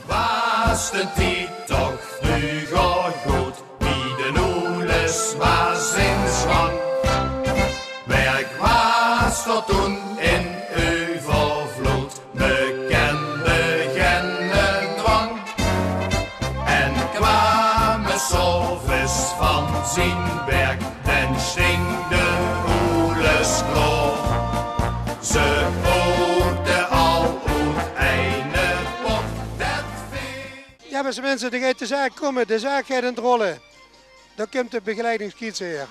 Was de tijd toch vroeger goed, wie de oeles was in zwang. Werk was tot toen in overvloed, bekende geen dwang. En kwamen zoveel van zijn werk, en sting de oeles klaar. Ze hoorde al uit eine pot, dat veel. Ja, beste mensen, dan gaat de zaak komen. De zaak gaat in het rollen. Dan komt de begeleidingskiets hier.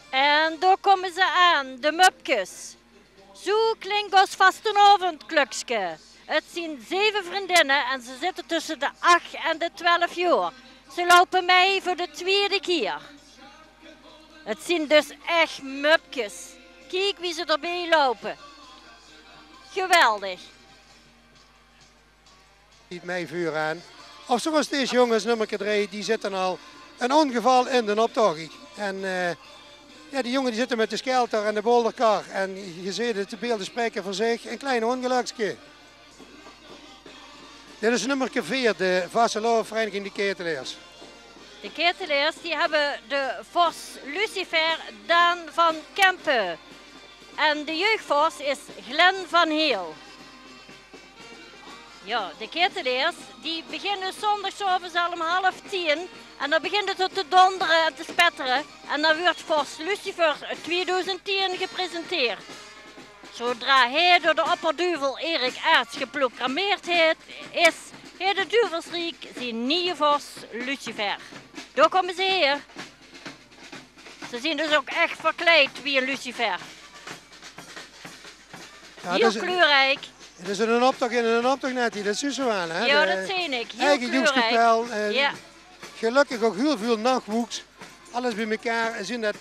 En daar komen ze aan, de mupkes. Zo klinkt ons vastenavondklukske. Het zijn 7 vriendinnen en ze zitten tussen de 8 en de 12 jaar. Ze lopen mee voor de 2e keer. Het zijn dus echt mupkes. Kijk wie ze erbij lopen. Geweldig. Niet mee vuur aan. Of zoals deze jongens, nummer 3, die zitten al een ongeval in de optocht. En ja, die jongen die zitten met de skelter en de bolderkar. En je ziet het, de beelden spreken voor zich. Een klein ongeluksje. Dit is nummer 4, de Vastelovenvereniging de Ketelaars. De ketelaars die hebben de vos Lucifer Daan van Kempen. En de jeugdvos is Glen van Heel. Ja, de ketelaars die beginnen zondagsavonds al om 9:30. En dan begint het te donderen en te spetteren. En dan wordt vos Lucifer 2010 gepresenteerd. Zodra hij door de opperduivel Erik Aerts geprogrammeerd is, heeft de duivelsriek zijn nieuwe vos Lucifer. Daar komen ze hier. Ze zien dus ook echt verkleed wie een Lucifer. Ja, Heel kleurrijk. Het is een optocht in een optocht net, dat is zo aan. Hè? Ja, dat zie ik. Heel eigen kleurrijk. joekskapel, Ja. gelukkig ook heel veel nachtwoeks. Alles bij elkaar. En zien dat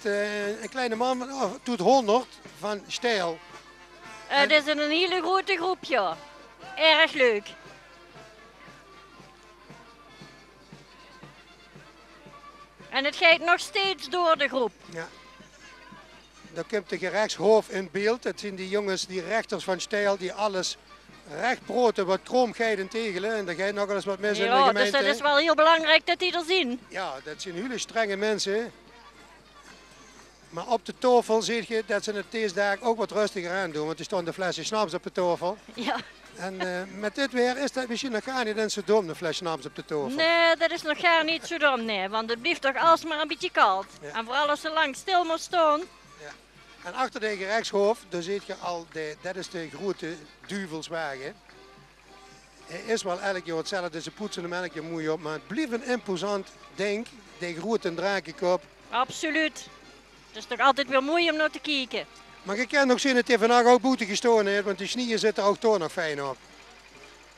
een kleine man doet 100 van stijl. Het is een hele grote groep, ja. Erg leuk. En het gaat nog steeds door de groep. Ja. Dan komt de gerechtshoofd in beeld. Dat zijn die jongens, die rechters van stijl, die alles rechtbroten wat kroomgeiden tegelen. En daar gaat nog eens wat mis in de Ja, gemeente. dus dat is wel heel belangrijk dat die er zien. Ja, dat zijn hele strenge mensen. Maar op de tafel zie je dat ze het deze dag ook wat rustiger aan doen. Want er stonden flesje snaps op de tafel. Ja. En met dit weer is dat misschien nog gar niet eens zo dom, de fles snaps op de tafel. Nee, dat is nog gar niet zo dom, nee. Want het blijft toch alsmaar een beetje koud. Ja. En vooral als ze lang stil moet staan. Ja. En achter de gerechtshoofd, daar zie je al, dat is de grote duivelswagen. Hij is wel elk jaar hetzelfde, ze poetsen hem elk jaar mooi op. Maar het blijft een imposant ding, die grote drakenkop. Absoluut. Het is toch altijd weer mooi om naar te kijken. Maar je kan nog zien dat hij vandaag ook boete gestolen heeft, want die snieën zitten ook toch nog fijn op.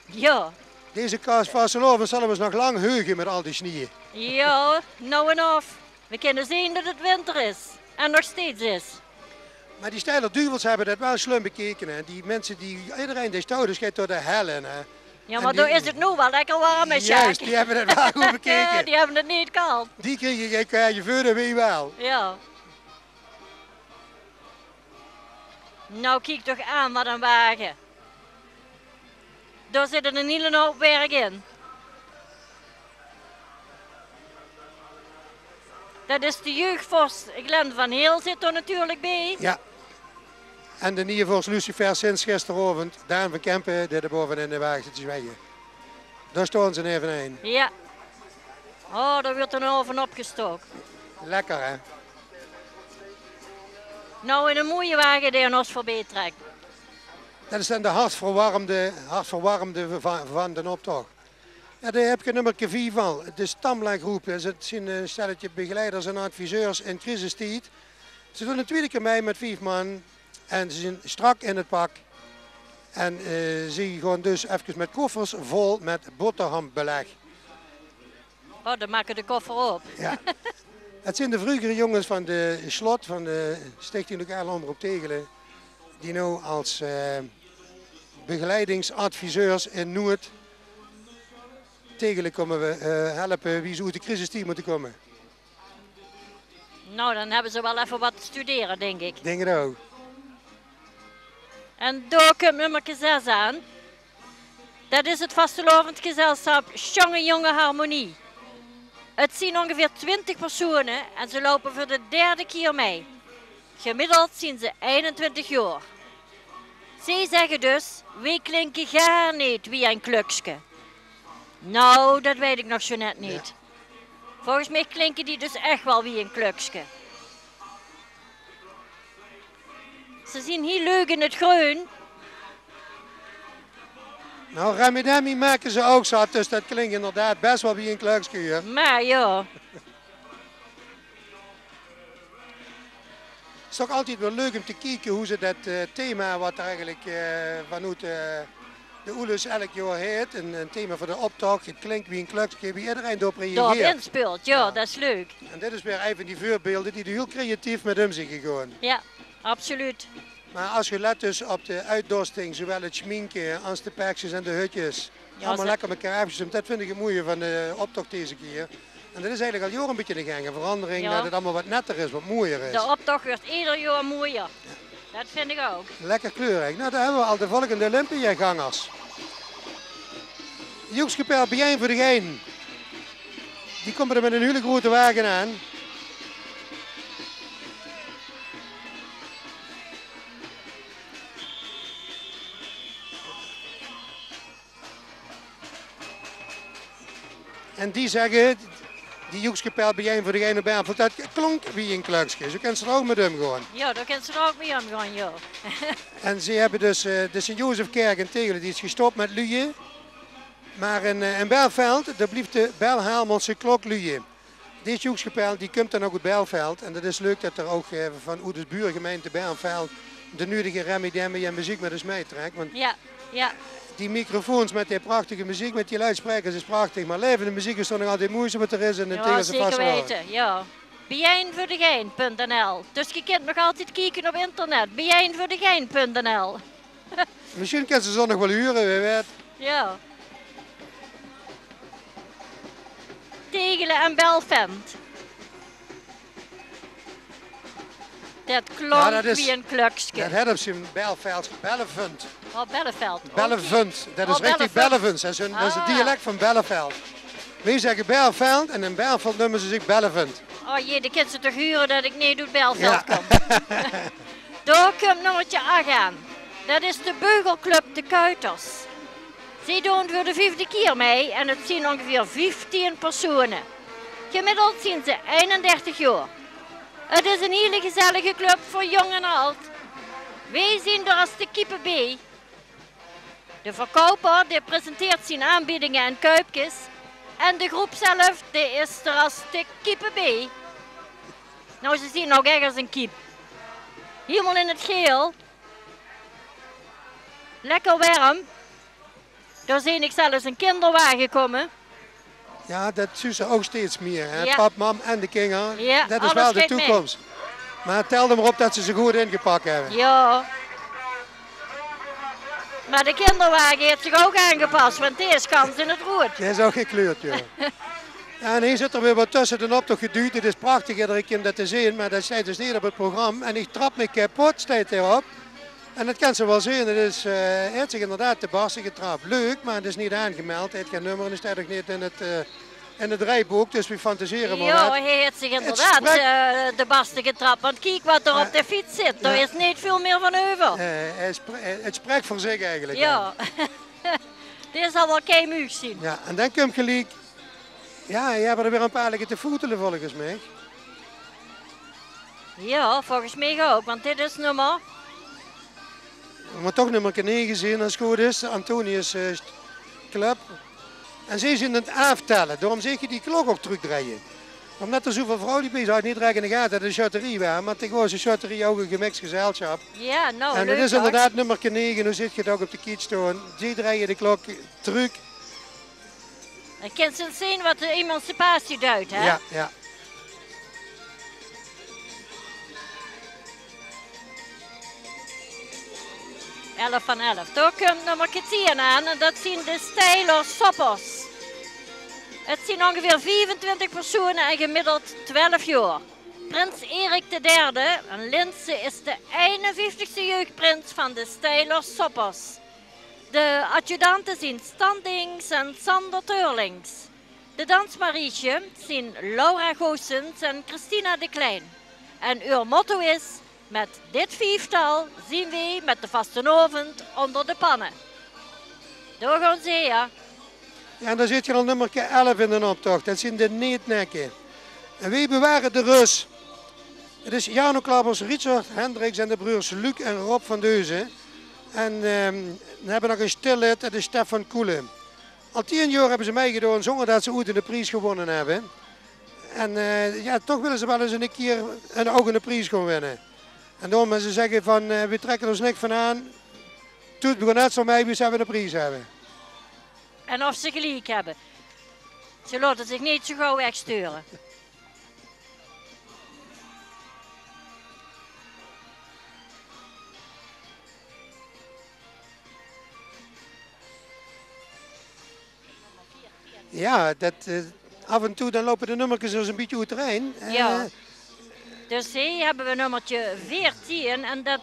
Ja. Deze kaas Vasteloven zullen we eens nog lang heugen met al die snieën. Ja, nou en of. We kunnen zien dat het winter is. En nog steeds is. Maar die steile duivels hebben dat wel slim bekeken. Hè. Die mensen, iedereen die stouders gaat door de hel in. Hè. Ja, maar daar is het nu wel lekker warm, hè, Sjaak? Juist, die hebben het wel goed bekeken. Ja, die hebben het niet koud. Die kreeg je geen kaartje verder, wie wel. Ja. Nou, kijk toch aan wat een wagen. Daar zit een hele hoop werk in. Dat is de jeugdvos Glen van Heel zit er natuurlijk bij. Ja. En de nieuwe vorst Lucifer sinds gisteravond. Daan van Kempen, die er boven in de wagen zit te zwijgen. Daar staan ze even heen. Ja. Oh, daar wordt een oven opgestoken. Lekker hè. Nou, in een mooie wagen die ons voorbij trekt. Dat is dan de hartverwarmde van de optocht. Ja, daar heb je nummer 4 van. De stamlaggroep. Het zijn een stelletje begeleiders en adviseurs in crisistijd. Ze doen een tweede keer mee met 5 man. En ze zijn strak in het pak. En ze gaan dus even met koffers vol met boterhambeleg. Oh, dan maken de koffer op. Ja. Het zijn de vroegere jongens van de slot van de Stichting Lokale Omroep Tegelen. Die nu als begeleidingsadviseurs in Noord Tegelen komen we helpen wie ze uit de crisistijd moeten komen. Nou, dan hebben ze wel even wat te studeren, denk ik. Denk het ook. En daar komt nummer 6 aan. Dat is het vastelovend gezelschap Jonge Harmonie. Het zien ongeveer 20 personen en ze lopen voor de 3e keer mee. Gemiddeld zien ze 21 jaar. Zij zeggen dus, wij klinken gaar niet wie een klukske. Nou, dat weet ik nog zo net niet. Ja. Volgens mij klinken die dus echt wel wie een klukske. Ze zien heel leuk in het groen. Nou, Remi Demi maken ze ook zat, dus dat klinkt inderdaad best wel wie een klukskuur. Maar ja, Het is toch altijd wel leuk om te kijken hoe ze dat thema wat eigenlijk vanuit de Oeles elk jaar heet, een thema voor de optocht, het klinkt wie een klukskuur, wie iedereen daarop daarop reageert. inspeelt. Ja, dat is leuk. En dit is weer een van die voorbeelden die er heel creatief met om zijn gegaan. Ja, absoluut. Maar als je let dus op de uitdorsting, zowel het schminken als de pakjes en de hutjes, Ja, allemaal ze- lekker met elkaar afgestemd, dat vind ik het mooie van de optocht deze keer. En dat is eigenlijk al jaren een beetje de gang, een verandering, Ja. dat het allemaal wat netter is, wat mooier is. De optocht wordt ieder jaar mooier. Dat vind ik ook. Lekker kleurig. Nou, dan hebben we al de volgende Olympia-gangers. Joekskapel Bien voor de Gein. Die komen er met een hele grote wagen aan. En die zeggen, die Joekskapel Bien voor de Gein op Bernveld, dat klonk wie een kluksje. Zo kan ze er ook met hem gewoon. Ja, daar kan ze er ook mee omgaan, ja. En ze hebben dus de Sint-Jozefkerk in Tegelen, die is gestopt met luien. Maar in Belveld, daar blijft de Belhalmondse klok luien. Deze Joekskapel die komt dan ook uit Belveld. En dat is leuk dat er ook van Oedes buurgemeente Belveld de nodige Remi Demi en muziek met ons meetrekt. Want Ja, ja. die microfoons met die prachtige muziek, met die luidsprekers is prachtig. Maar levende muziek is toch nog altijd moeite wat er is in de Ja, Tegelse zeker vasthouden. weten, ja. bijeenvoordegein.nl. Dus je kunt nog altijd kijken op internet. bijeenvoordegein.nl. Misschien kan ze zo nog wel huren, wie weet. Ja. Tegelen en Belvent. Dat klonk Ja, dat is- wie een klukske. Dat hebben ze in Belveld, Bellevund. Oh, Belleveld. Bellevund, dat is Oh, richtig Bellevund. Bellevund. Dat is het Ah. dialect van Belleveld. Wij zeggen Belveld en in Belveld noemen ze zich Bellevund. Oh jee, de kind ze toch huren dat ik niet doe Belveld Ja. kom. Daar komt nummertje 8 aan. Dat is de Beugelclub de Kuiters. Zij doen voor de 5e keer mee en het zien ongeveer 15 personen. Gemiddeld zien ze 31 jaar. Het is een hele gezellige club voor jong en oud. Wij zien er als de keeper bij. De verkoper die presenteert zijn aanbiedingen en kuipjes. En de groep zelf die is er als de keeper bij. Nou, ze zien ook echt als een kiep. Helemaal in het geel. Lekker warm. Daar zie ik zelfs een kinderwagen komen. Ja, dat zien ze ook steeds meer. Hè? Ja. Pap, mam en de kinger. Ja, Dat is alles wel de kijkt mee. toekomst. Maar tel er maar op dat ze goed ingepakt hebben. Ja. Maar de kinderwagen heeft zich ook aangepast, want die is kans in het rood. Die is ook gekleurd, joh. Ja, en hier zit er weer wat tussen de optocht geduwd. Het is prachtig iedere keer om dat te zien, maar dat staat dus niet op het programma. En ik trap me kapot, staat erop. En dat kan ze wel zien. Het is heeft zich inderdaad te barsten getrapt. Leuk, maar het is niet aangemeld. Het geen nummer en het staat ook niet in het rijboek. Dus we fantaseren maar Ja, wat. hij heeft zich inderdaad de basten getrapt. Want kijk wat er op de fiets zit. Er is niet veel meer van over. Het spreekt voor zich eigenlijk. Ja. Dit zal wel kei muug zien. Ja, en dan komt gelijk. Ja, je hebt er weer een paar liggen te voetelen volgens mij. Ja, volgens mij ook. Want dit is nummer. Maar toch nummer 9 zien als het goed is. Antonius Club. En zij zien het aftellen. Daarom zeg je die klok ook terugdraaien. Omdat er zoveel vrouwen die bij zijn, niet direct in de gaten dat de charterie waren. Maar tegenwoordig is de charterie ook een gemixt gezelschap. Ja, nou En leuk. het is hoor. inderdaad nummer 9. Hoe zit je het ook op de kiet staan? Zij draaien de klok terug. Je kunt ze zien wat de emancipatie duidt, hè? Ja, ja. Elf van 11. Daar komt nummer 10 aan en dat zien de Steiler Soppers. Het zien ongeveer 24 personen en gemiddeld 12 jaar. Prins Erik III en Linse is de 51ste jeugdprins van de Steilers Soppers. De adjudanten zijn Standings en Sander Teurlings. De dansmarietje zijn Laura Goossens en Christina de Klein. En uw motto is, met dit vijftal zien wij met de vastenavond onder de pannen. Doorgaan ze, ja. Ja, en dan zit je al nummer 11 in de optocht. Dat zijn de Neetnekken. En wie bewaren de Rus? Het is Jano Klappers, Richard Hendricks en de broers Luc en Rob van Deuzen. En dan hebben we nog een stillid, dat is Stefan Koelen. Al 10 jaar hebben ze meegedaan zonder dat ze ooit de prijs gewonnen hebben. En ja, toch willen ze wel eens een keer ook een prijs gaan winnen. En daarom ze zeggen van, we trekken ons niks van aan. Doet het net zo mee, wie ze een prijs hebben. En of ze gelijk hebben. Ze laten zich niet zo gauw wegsturen. Ja, af en toe dan lopen de nummertjes dus een beetje uit het terrein. Ja. Dus hier hebben we nummertje 14 en dat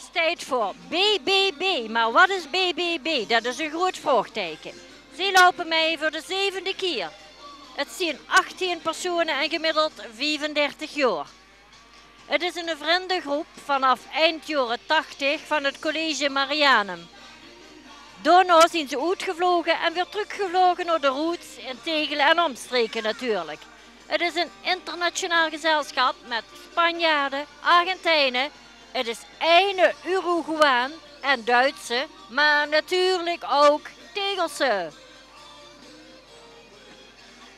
staat voor BBB. Maar wat is BBB? Dat is een groot vraagteken. Ze lopen mee voor de 7e keer. Het zijn 18 personen en gemiddeld 35 jaar. Het is een vriendengroep vanaf eind jaren 80 van het college Marianum. Daarna zijn ze uitgevlogen en weer teruggevlogen naar de roots in Tegelen en omstreken natuurlijk. Het is een internationaal gezelschap met Spanjaarden, Argentijnen. Het is ene Uruguaan en Duitse, maar natuurlijk ook Tegelse.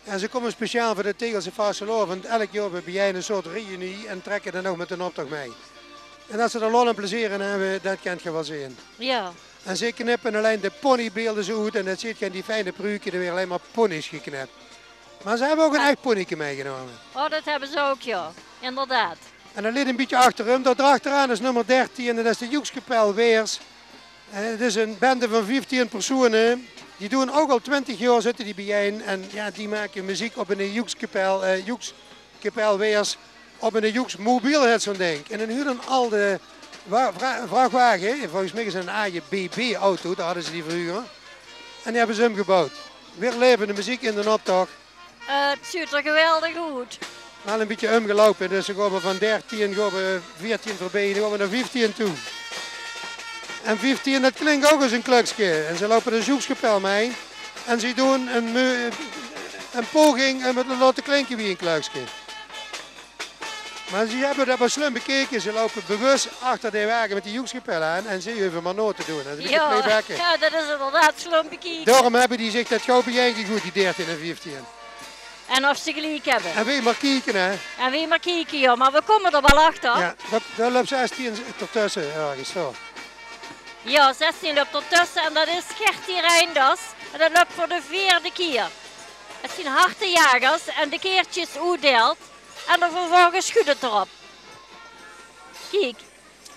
En ze komen speciaal voor de Tegelse Vastelovend. Elk jaar hebben jij een soort reunie en trekken dan ook met een optocht mee. En dat ze er lol en plezier in hebben, dat kent je wel zien. Ja. En ze knippen alleen de ponybeelden zo goed en dat zit je in die fijne pruikje, er weer alleen maar ponies geknipt. Maar ze hebben ook een echt ponyke meegenomen. Oh, dat hebben ze ook, ja. Inderdaad. En dan ligt een beetje achter hem, daar achteraan is nummer 13 en dat is de Joekskapel Weers. Het is een bende van 15 personen. Die doen ook al 20 jaar zitten die bijeen en ja, die maken muziek op een Joekskapel Weers, op een Joeks mobiel zo'n ding. En dan huren al de vrachtwagen, volgens mij is het een AJBB-auto, daar hadden ze die vroeger. En die hebben ze hem gebouwd. Weer levende muziek in de optocht. Het ziet er geweldig uit. Wel een beetje omgelopen, dus ze gaan van 13, gaan we 14 voorbij, dan gaan we naar 15 toe. En 15, dat klinkt ook als een klukje. En ze lopen de Joekskapel mee. En ze doen een poging om het te laten klinken wie een klukje. Maar ze hebben dat wel slim bekeken. Ze lopen bewust achter de wagen met die Joekskapel aan en ze hoeven maar nooit te doen. Dat is ja, ja, dat is inderdaad slim bekeken. Daarom hebben die zich dat gauw bijeen goed, die 13 en 15. En of ze gelijk hebben. En wie maar kijken, hè? En wie maar kijken, ja. Maar we komen er wel achter. Ja, daar loopt 16 ertussen ergens zo. Ja, 16 loopt ertussen en dat is Gertie Reinders. En dat loopt voor de 4e keer. Het zijn harte jagers en de keertjes uitdeelt. En dan vervolgens schudt het erop. Kijk,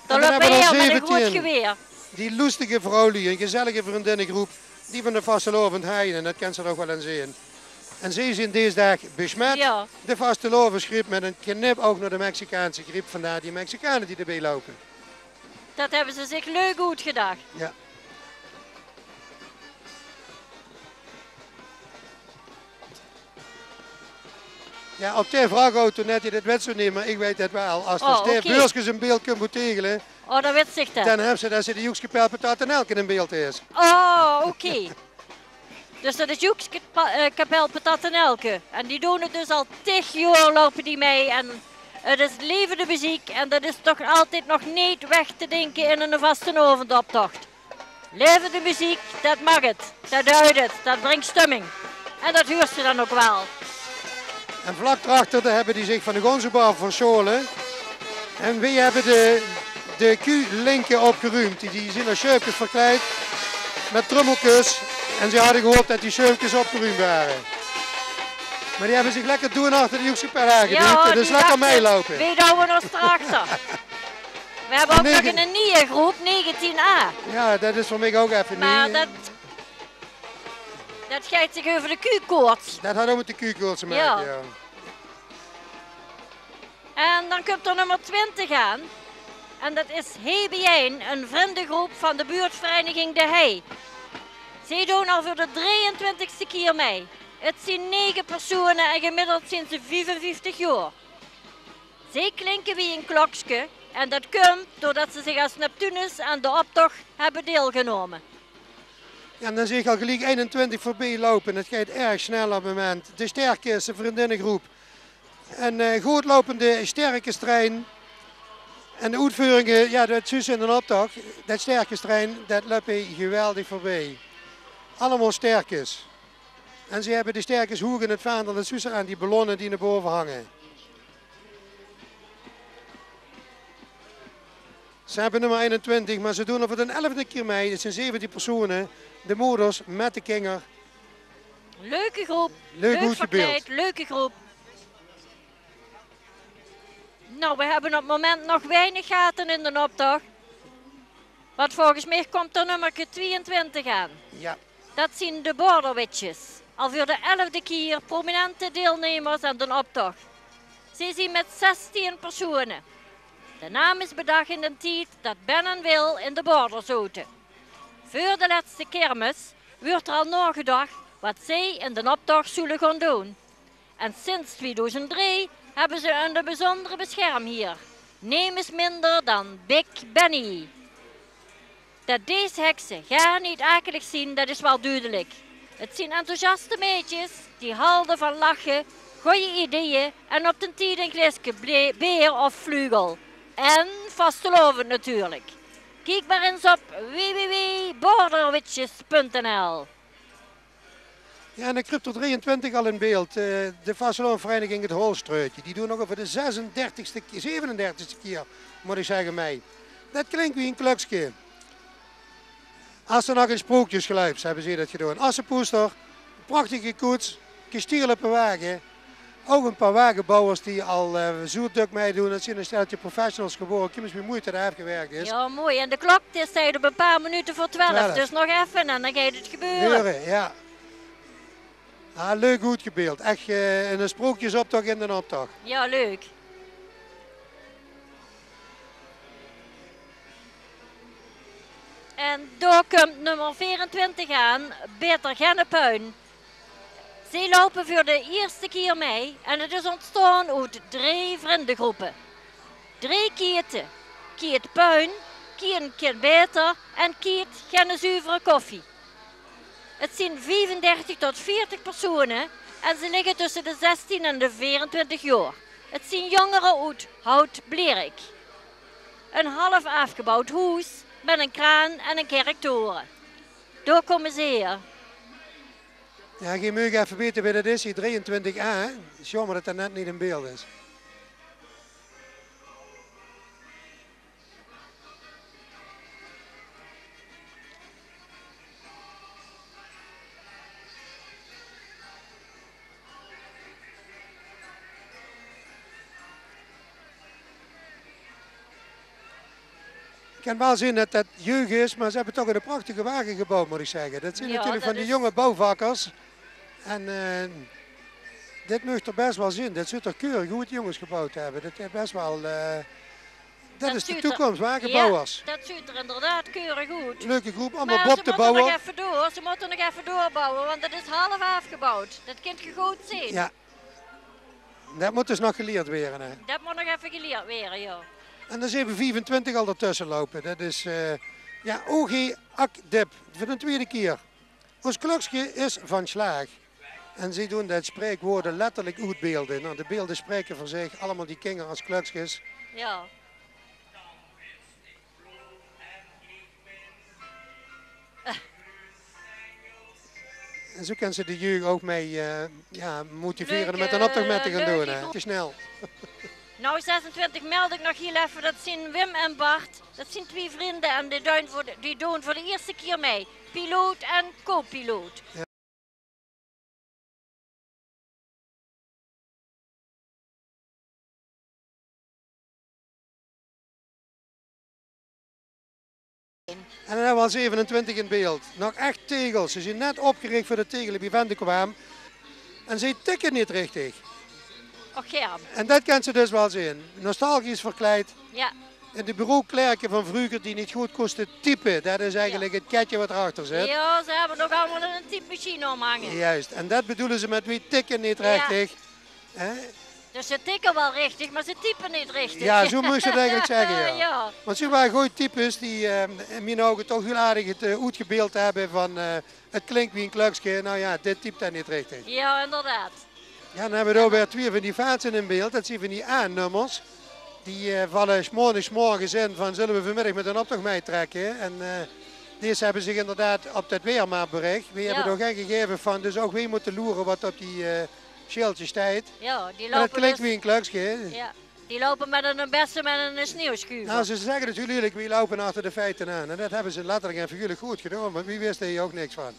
daar loopt bij heel met een groot geweer. Die lustige vrouwlie, een gezellige vriendinnengroep, die van de Vastelovend heiden, dat kan ze nog wel aan zien. En ze zijn deze dag besmet. Ja. De Vastelovensgriep met een knip ook naar de Mexicaanse griep, vandaar die Mexicanen die erbij lopen. Dat hebben ze zich leuk goed gedacht. Ja. Ja, op de vraagauto net in het wet zo nemen, maar ik weet het wel. Als de Stef Beursjes een beeld kunnen betegelen, oh, dat weet zich dat. dan hebben ze dat ze de Joekskapel Patatenelke in beeld is. Oh, oké. Dus dat is Joekskapel Patatenelke. En die doen het dus al 10 jaar lopen die mee. En het is levende muziek en dat is toch altijd nog niet weg te denken in een vastenavondoptocht. Levende muziek, dat mag het. Dat duidt het. Dat brengt stemming. En dat huurt ze dan ook wel. En vlak daarachter hebben die zich van de Gonzenbar verscholen. En we hebben de Q-linken opgeruimd. Die zijn als scheupjes verkleid met trommeltjes. En ze hadden gehoopt dat die scheupjes opgeruimd waren. Maar die hebben zich lekker doen achter de Joekskapel aangeduwd. Ja, dus lekker meelopen. Wie houden we ons erachter? We hebben ook nog een nieuwe groep, 19A. Ja, dat is voor mij ook even maar nieuw. Dat gaat zich over de Q-koorts. Dat had ook met de Q-koorts te maken, ja. En dan komt er nummer 20 aan. En dat is Hebijn, een vriendengroep van de buurtvereniging De Hei. Zij doen al voor de 23e keer mee. Het zijn 9 personen en gemiddeld zijn ze 55 jaar. Zij klinken wie een klokske en dat komt doordat ze zich als Neptunus aan de optocht hebben deelgenomen. Ja, en dan zie ik al gelijk 21 voorbij lopen. Het gaat erg snel op het moment. De sterke is een vriendinnengroep. Een goed lopende sterke trein. En de uitvoeringen, ja, dat zus in een optocht. Dat sterke trein, dat loopt geweldig voorbij. Allemaal sterkes. En ze hebben de sterkes hoog in het vaandel. Dat zus aan die ballonnen die naar boven hangen. Ze hebben nummer 21, maar ze doen er voor de 11e keer mee. Het zijn 17 personen. De moeders met de kinger. Leuke groep. Leuk goed verkleed, leuke groep. Nou, we hebben op het moment nog weinig gaten in de optocht. Want volgens mij komt er nummer 22 aan. Ja. Dat zijn de Borderwitches. Al voor de 11e keer prominente deelnemers aan de optocht. Ze zijn met 16 personen. De naam is bedacht in de tijd dat Ben en Wil in de border zaten. Voor de laatste kermis wordt er al nagedacht wat zij in de optocht zullen gaan doen. En sinds 2003 hebben ze een bijzondere bescherm hier. Neem eens minder dan Big Benny. Dat deze heksen gaan niet akelig zien, dat is wel duidelijk. Het zijn enthousiaste meisjes die houden van lachen, goede ideeën en op de tijd een glasje beer of vlugel. En vastelovend natuurlijk. Kijk maar eens op www.borderwitches.nl. Ja, en dan kruipt er 23 al in beeld. De vastelovendvereniging Het Holstruitje. Die doen nog over de 37e keer, moet ik zeggen mij. Dat klinkt wie een klukske. Als er nog een sprookjesgeluid hebben ze dat gedaan. Assenpoester, prachtige koets, gestierlijke wagen. Ook een paar wagenbouwers die al zoerduk meedoen. Dat zijn een steltje professionals geboren. Kijk eens wie moeite daar gewerkt is. Ja, mooi. En de klok is op een paar minuten voor 12. Dus nog even en dan gaat het gebeuren. Ja. Ah, leuk goed gebeeld. Echt een sprookjesoptocht in de optocht. Ja, leuk. En daar komt nummer 24 aan, Beter Gennepuin. Zij lopen voor de eerste keer mee en het is ontstaan uit 3 vriendengroepen. 3 kieten. Kiet Puin, Kiet Beter en Kiet Gennezuivere Koffie. Het zijn 35 tot 40 personen en ze liggen tussen de 16 en de 24 jaar. Het zijn jongeren uit Hout-Blerik. Een half afgebouwd huis met een kraan en een kerktoren. Daar komen ze hier. Ja, je mag even weten wie dat is, die 23A. Het is jammer dat dat net niet in beeld is. Ik kan wel zien dat dat jeugd is, maar ze hebben toch een prachtige wagen gebouwd, moet ik zeggen. Dat zijn natuurlijk van die jonge bouwvakkers. En dit mag er best wel zien. Dat zit er keurig goed jongens gebouwd hebben. Dat is best wel... dat is de toekomst, wagenbouwers. Ja, dat ziet er inderdaad keurig goed. Leuke groep, allemaal Bob te bouwen. Maar ze moeten nog even doorbouwen, want dat is half afgebouwd. Dat kunt je goed zien. Ja. Dat moet dus nog geleerd worden. Hè. Dat moet nog even geleerd worden, ja. En dan zijn we 25 al ertussen lopen. Dat is ja, OG Akdip voor de tweede keer. Ons klokje is van Slaag. En ze doen dat spreekwoorden letterlijk uitbeelden. Nou, de beelden spreken voor zich. Allemaal die kinderen als klokjes. Ja. En zo kunnen ze de jeugd ook mee ja, motiveren om met een optocht mee te gaan doen. Hè. Te snel. Nou, 26 meld ik nog heel even, dat zijn Wim en Bart. Dat zijn 2 vrienden en die doen voor de eerste keer mee. Piloot en co-piloot. Ja. En dan hebben we al 27 in beeld. Nog echt tegels. Ze zijn net opgericht voor de tegelen die venden kwamen. En ze tikken niet richtig. Och ja. En dat kan ze dus wel zien. Nostalgisch verkleid. Ja. En de bureauklerken van vroeger die niet goed kosten typen. Dat is eigenlijk het ketje wat erachter zit. Ja, ze hebben ook allemaal een typemachine omhangen. Juist. En dat bedoelen ze met wie tikken niet richtig. Hè? Dus ze tikken wel richtig, maar ze typen niet richtig. Ja, zo moest je het eigenlijk zeggen. Ja. Ja. Want ze waren gooie types die in mijn ogen toch heel aardig het uitgebeeld hebben van het klinkt wie een klukske. Nou ja, dit typt dat niet richtig. Ja, inderdaad. Ja, dan hebben we er weer twee van die vaatsen in beeld. Dat zijn van die A-nummers. Die vallen morgens in van zullen we vanmiddag met een optocht meetrekken. En deze hebben zich inderdaad op dat weermaat bericht. We hebben er geen gegeven van, dus ook wij moeten loeren wat op die schildjes staat. Ja, die En lopen dat klinkt dus, wie een klukske. ja, die lopen met een beste met een sneeuwschuiver. Nou, ze zeggen natuurlijk, wie lopen achter de feiten aan. En dat hebben ze letterlijk en figuurlijk goed gedaan, want wie wist er hier ook niks van.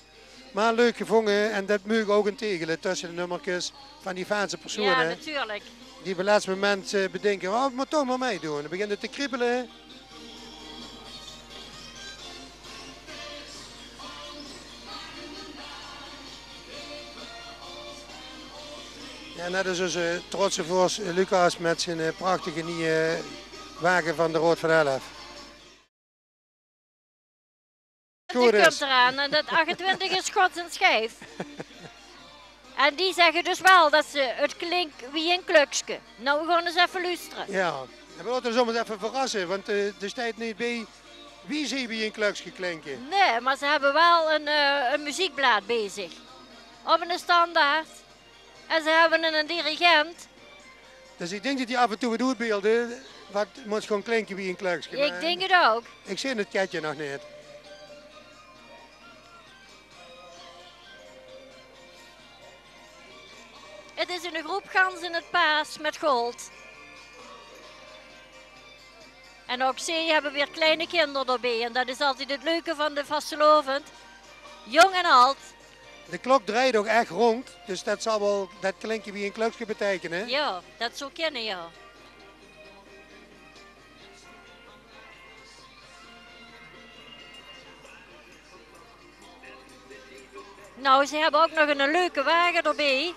Maar leuk gevonden en dat moet ook een tegelen tussen de nummertjes van die Vaanse personen. Ja, natuurlijk. Die op het laatste moment bedenken, oh, ik moet toch maar meedoen. Dan beginnen te kriebelen. Ja, net als onze trotse vorst Lucas met zijn prachtige nieuwe wagen van de Rood van Elf. Die komt eraan en dat 28 is Schots en schijf. En die zeggen dus wel dat ze het klinkt wie een klukske. Nou, we gaan eens even luisteren. Ja, en we laten ons even verrassen, want er staat niet bij wie zie wie een klukske klinken. Nee, maar ze hebben wel een muziekblad bezig. Op een standaard. En ze hebben een dirigent. Dus ik denk dat die af en toe wat uitbeelden, wat moet gewoon klinken wie een klukske. Ik denk het ook. Ik zie het ketje nog niet. Het is een groep gans in het paas met gold. En ook ze hebben weer kleine kinderen erbij. En dat is altijd het leuke van de vastelovend. Jong en oud. De klok draait ook echt rond, dus dat zal wel dat klinkje wie een klukje betekenen. Ja, dat zou kennen, ja. Nou, ze hebben ook nog een leuke wagen erbij.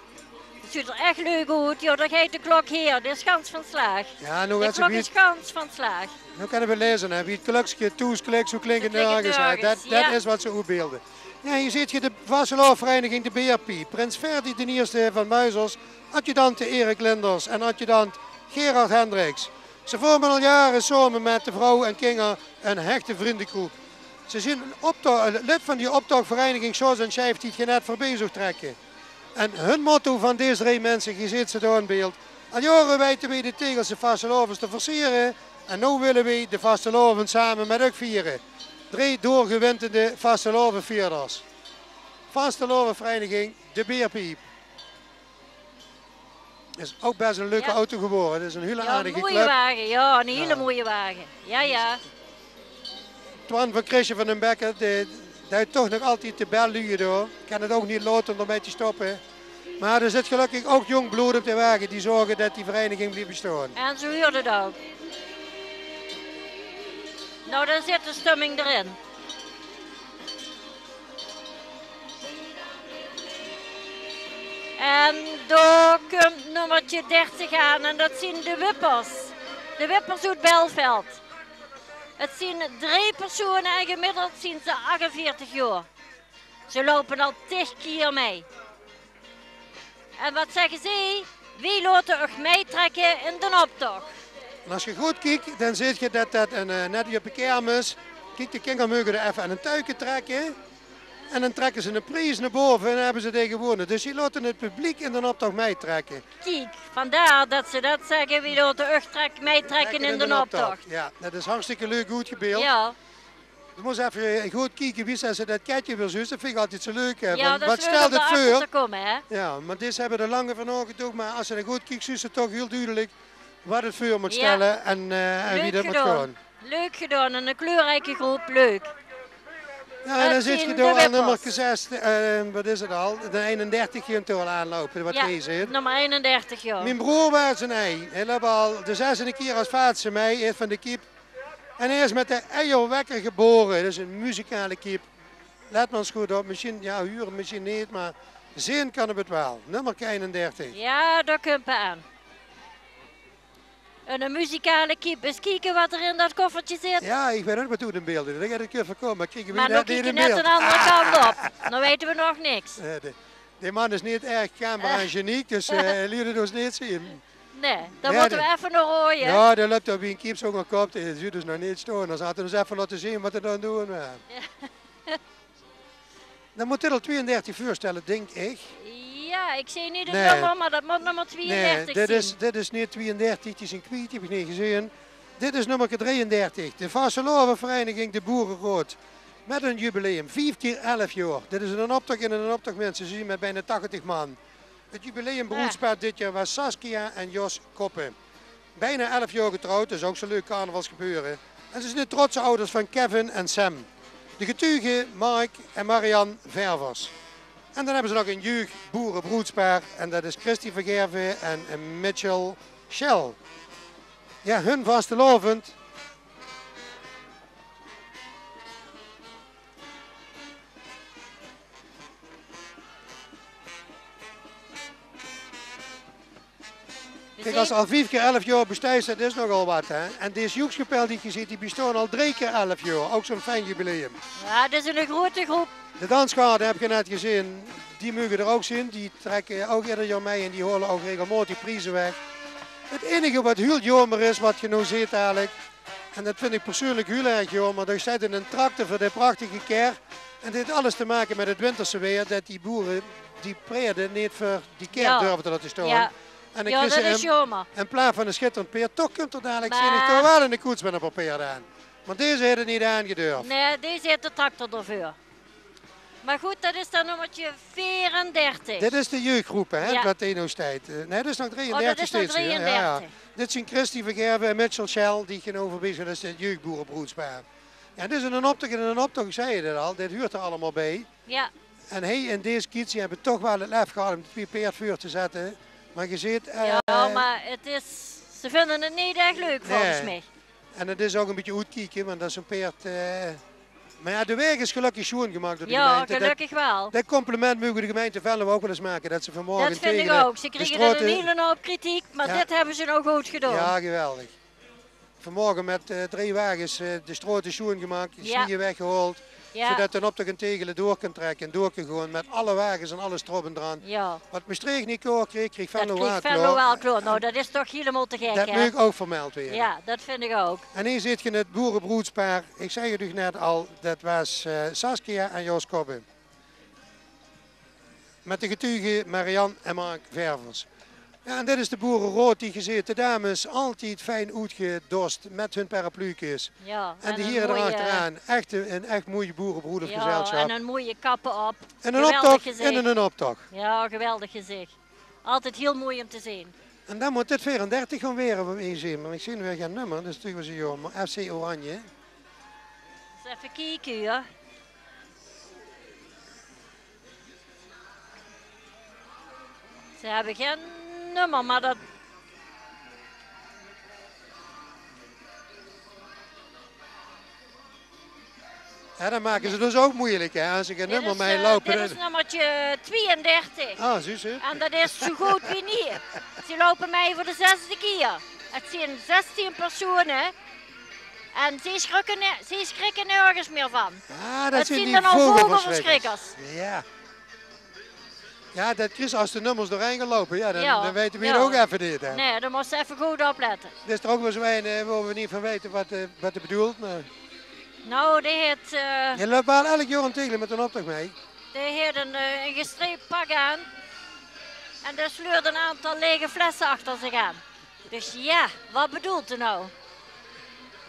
Het ziet er echt leuk uit. Ja, daar gaat de klok hier. Dit is gans van slaag. Ja, nou De klok is gans van slaag. Nu kunnen we lezen, hè. Wie het klokje toesklikt, zo klinkt het nergens. Dat is wat ze uitbeelden. Ja, hier ziet je de Vasteloofvereniging, de BRP. Prins Ferdi de Eerste van Muizers, adjudant Erik Linders en adjudant Gerard Hendricks. Ze vormen al jaren samen met de vrouw en kinderen een hechte vriendengroep. Ze zien een lid van die optochtvereniging zoals een schijf die het net voorbij zou trekken. En hun motto van deze drie mensen, je ziet ze daar in beeld. Al jaren weten wij de Tegelse Vastelovens te versieren. En nu willen wij de Vasteloven samen met u vieren. 3 doorgewinterde Vastelovenvierders. Vastelovenvereniging, de Beerpiep. Is ook best een leuke auto geworden. Het is een hele aardige een mooie club. wagen, ja, een hele mooie wagen. Ja, ja. Twan van Chrisje van den Bekker, die heeft toch nog altijd de bel luien door. Ik kan het ook niet laten om ermee te stoppen. Maar er zit gelukkig ook jong bloed op de wagen die zorgen dat die vereniging blijft bestaan. En zo huurt het ook. Nou, daar zit de stemming erin. En daar komt nummertje 30 aan en dat zien de wippers. De wippers uit Belveld. Het zien 3 personen en gemiddeld zien ze 48 jaar. Ze lopen al 10 keer mee. En wat zeggen ze? Wie laten zich meetrekken in de optocht? En als je goed kijkt, dan zie je dat dat net op een kermis. Kijk, de kinderen mogen er even aan een tuiken trekken. En dan trekken ze een prijs naar boven en hebben ze die gewonnen. Dus die laten het publiek in de optocht meetrekken. Kijk, vandaar dat ze dat zeggen, wie laten zich meetrekken in de optocht. Ja, dat is hartstikke leuk, goed gebeeld. Ja. Je moet even goed kijken wie ze dat ketje wil zus. Dat vind ik altijd zo leuk. Hè. Ja, Want, dat wat is leuk stelt om het erachter voor? te komen, hè? Ja, maar dit hebben er langer van ogen, maar als je er goed kijkt, is het toch heel duidelijk wat het voor moet stellen en wie dat moet gaan. Leuk gedaan en een kleurrijke groep, leuk. Ja, en dan zit je door aan nummer 6, wat is het al? De 31 kunt er al aanlopen, wat jij zegt. Nummer 31, ja. Mijn broer was een ei. Hij heeft al de 6e keer als vaatse mij, eerst van de kip. En hij is met de eierwekker geboren, dat is een muzikale kip. Let maar eens goed op, misschien, ja, huren misschien niet, maar zien kan het wel. Nummer 31. Ja, daar komt het aan. een muzikale kiep. Eens kijken wat er in dat koffertje zit. Ja, ik ben ook maar toe in beelden. Dan ga ik een keer voorkomen. Maar kijk, Maar nu kijk je net de andere kant op. Dan weten we nog niks. Die man is niet erg camera-geniek, dus jullie het ons niet zien. Nee, dan moeten we even nog rooien. Ja, dat loopt op wie een kiep zo gekoopt. Dat zie dus nog niet staan. Dan zaten we eens even laten zien wat we dan doen. Ja. Dan moet dit al 32 voorstellen, denk ik. Ja, ik zie niet het nummer, maar dat moet nummer 32 nee, dit is niet 32, die is een kwiet, die heb ik niet gezien. Dit is nummer 33, de Vastelovenvereniging De Boerenrood. Met een jubileum, 5 keer 11 jaar. Dit is een optocht in een optocht, mensen zien met bijna 80 man. Het jubileumbroedspaar dit jaar was Saskia en Jos Koppen. Bijna 11 jaar getrouwd, dus ook zo'n leuk carnavalsgebeuren. En ze zijn de trotse ouders van Kevin en Sam. De getuigen Mark en Marianne Ververs. En dan hebben ze nog een jeugdboerenbroedspaar en dat is Christy Vergerven en Mitchell Shell. Ja, hun vastelovend. Kijk, als al 5 keer 11 jaar bestaat, dat is nogal wat, hè. En deze jeugdkapel die je ziet, die bestaan al 3 keer 11 jaar. Ook zo'n fijn jubileum. Ja, dat is een grote groep. De dansgarde heb je net gezien, die mogen er ook zien. Die trekken ook ieder jaar mee en die holen ook regelmatig prijzen weg. Het enige wat heel jammer is, wat je nu ziet eigenlijk, en dat vind ik persoonlijk heel erg jammer, er staat in een tractor voor de prachtige keer. En dit heeft alles te maken met het winterse weer, dat die boeren die preerden niet voor die keer durven te laten staan. Ja. En Ja, dat is jammer. In plaats van een schitterend peer, toch komt er dadelijk zin ik toch wel in de koets met een papier aan. Want deze heeft het niet aangedurfd. Nee, deze heeft de tractor ervoor. Maar goed, dat is dan nummertje 34. Dit is de jeugdgroep, hè, Ja. wat Eno-tijd. Nee, dat is nog 33 dat is nog steeds. 33. Ja. Dit zijn Christy Vergerven en Mitchell Shell, die gaan overbezig. Dat is het jeugdboerenbroedspaar. Ja, dit is een optocht en een optocht, ik zei je dat al, dit huurt er allemaal bij. Ja. En hij en deze kids hebben toch wel het lef gehad om de twee peert vuur te zetten. Maar je ziet... ja, maar het is, ze vinden het niet echt leuk volgens mij. En het is ook een beetje uitkijken, want dat is een peert... Maar ja, de weg is gelukkig schoon gemaakt door de ja, gemeente. Gelukkig wel. Dat compliment mogen de gemeente Venlo ook wel eens maken. Dat ze vanmorgen dat vind tegen ik ook. Ze kregen er een hele hoop kritiek, maar dit hebben ze nou goed gedaan. Ja, geweldig. Vanmorgen met 3 wagens de stroten schoon gemaakt, de snieën weggehaald. Zodat de optocht en tegelen door kan trekken en door kan gaan met alle wagens en alle stroppen eraan. Ja. Wat Maastricht niet klaar kreeg Venlo wel klaar. Venlo wel klaar. Nou, dat is toch helemaal te gek, dat moet ik ook vermeld weer. Ja, dat vind ik ook. En hier zit je het boerenbroedspaar. Ik zei je dus net al, dat was Saskia en Jos Koppen. Met de getuigen Marianne en Mark Ververs. Ja, en dit is de boerenrood die gezeten dames altijd fijn uitgedost met hun parapluutjes. Ja, en de heren erachteraan. Een echt mooie boerenbroedergezelschap. Ja, en een mooie kappen op. En een optocht en een optocht. Ja, geweldig gezicht. Altijd heel mooi om te zien. En dan moet dit 34 gaan weer zien. Maar ik zie nu weer geen nummer, dus natuurlijk was een jongen. FC Oranje. Dus even kijken, ja. Ze hebben geen nummer, maar dat... Ja, dan maken ze dus ook moeilijk, hè, als ik een nummer mee lopen. Dit is nummertje 32. Ah, zus, hè? En dat is zo goed wie niet. Ze lopen mij voor de 6e keer. Het zijn 16 personen. En ze schrikken nergens meer van. Ah, dat zijn die dan al vogelverschrikkers. Ja. Ja, dat is als de nummers doorheen gelopen, ja, dan weten we het ook even niet. Hè. Nee, dan moest je even goed opletten. Dit is toch ook wel zo een waar we niet van weten wat het bedoelt. Maar... Nou, die heeft... Je loopt wel elk jaar een tegelen met een optocht mee. Die heeft een gestreept pak aan. En daar sleurt een aantal lege flessen achter zich aan. Dus ja, wat bedoelt ze nou?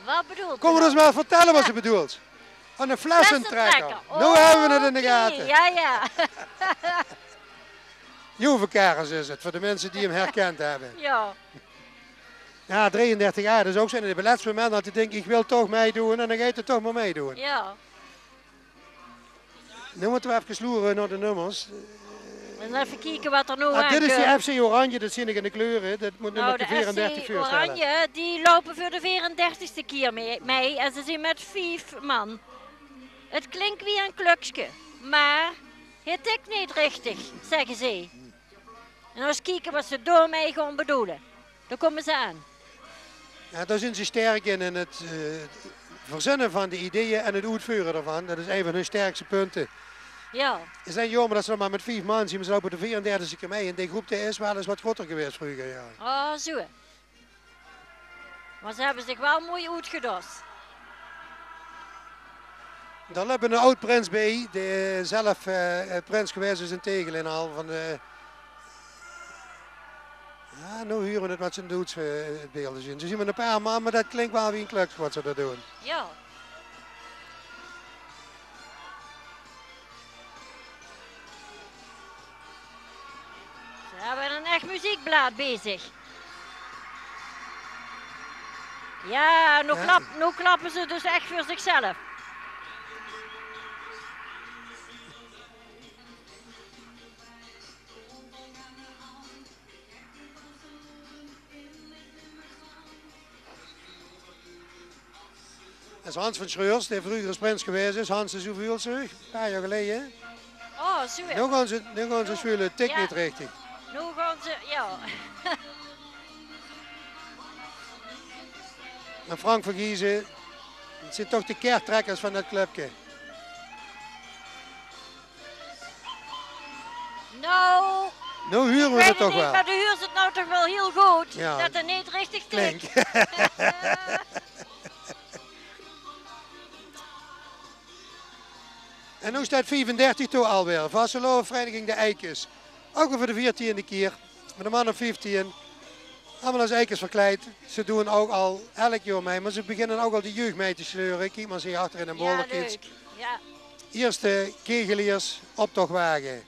Wat bedoelt Kom er eens maar vertellen wat ze bedoelt. Aan een flessentrekker. Nu hebben we het in de gaten. Ja, ja. Joevenkarens is het, voor de mensen die hem herkend hebben. Ja. Ja, 33 jaar, dat is ook zo. In het laatste moment dat hij denkt, ik wil toch meedoen en dan ga je het toch maar meedoen. Ja. Nu moeten we even sloeren naar de nummers. En even kijken wat er nu aan dit is de FC Oranje, dat zie ik in de kleuren. Dat moet nummer 34 voor stellen. Oranje, die lopen voor de 34ste keer mee en ze zijn met 5 man. Het klinkt wie een klukske, maar het is niet richtig, zeggen ze. En eens kijken wat ze door mij gaan bedoelen. Daar komen ze aan. Ja, daar zijn ze sterk in het verzinnen van de ideeën en het uitvoeren ervan. Dat is een van hun sterkste punten. Ja. Het is alleen jammer dat ze nog maar met 5 man zien. Maar ze lopen de 34e keer mee. En die groep is wel eens wat groter geweest vroeger. Ja. Oh, zo. Maar ze hebben zich wel mooi uitgedost. Daar hebben we een oud prins bij. Die zelf prins geweest is in Tegel en al. Van de... Ja, nu huren we het met zijn doods het beelden zien. Ze zien we een paar man, maar dat klinkt wel wie een klux wat ze dat doen. Ja. Ze hebben een echt muziekblad bezig. Ja, nu klappen ze dus echt voor zichzelf. Dat is Hans van Schreurs, die vroeger als prins geweest is. Hans is hoeveel terug? Een paar jaar geleden. Oh, zo. Nu gaan ze spelen, tik niet richtig. Nu gaan ze, ja. En Frank van Giezen, het zijn toch de keertrekkers van dat clubje. Nou, Nu huren we het toch wel. Maar de huur zit nou toch wel heel goed. Ja. Dat het niet richtig klinkt. En nu staat 35 toe alweer. Vasseloven Vereniging de Eikens. Ook weer voor de 14e keer. Met een man of 15. Allemaal als Eikens verkleed. Ze doen ook al elk jaar mee. Maar ze beginnen ook al de jeugd mee te sleuren. Kijk maar zich achter in een Ja, bolderkiets. leuk. Ja. Eerste kegeliers optochtwagen.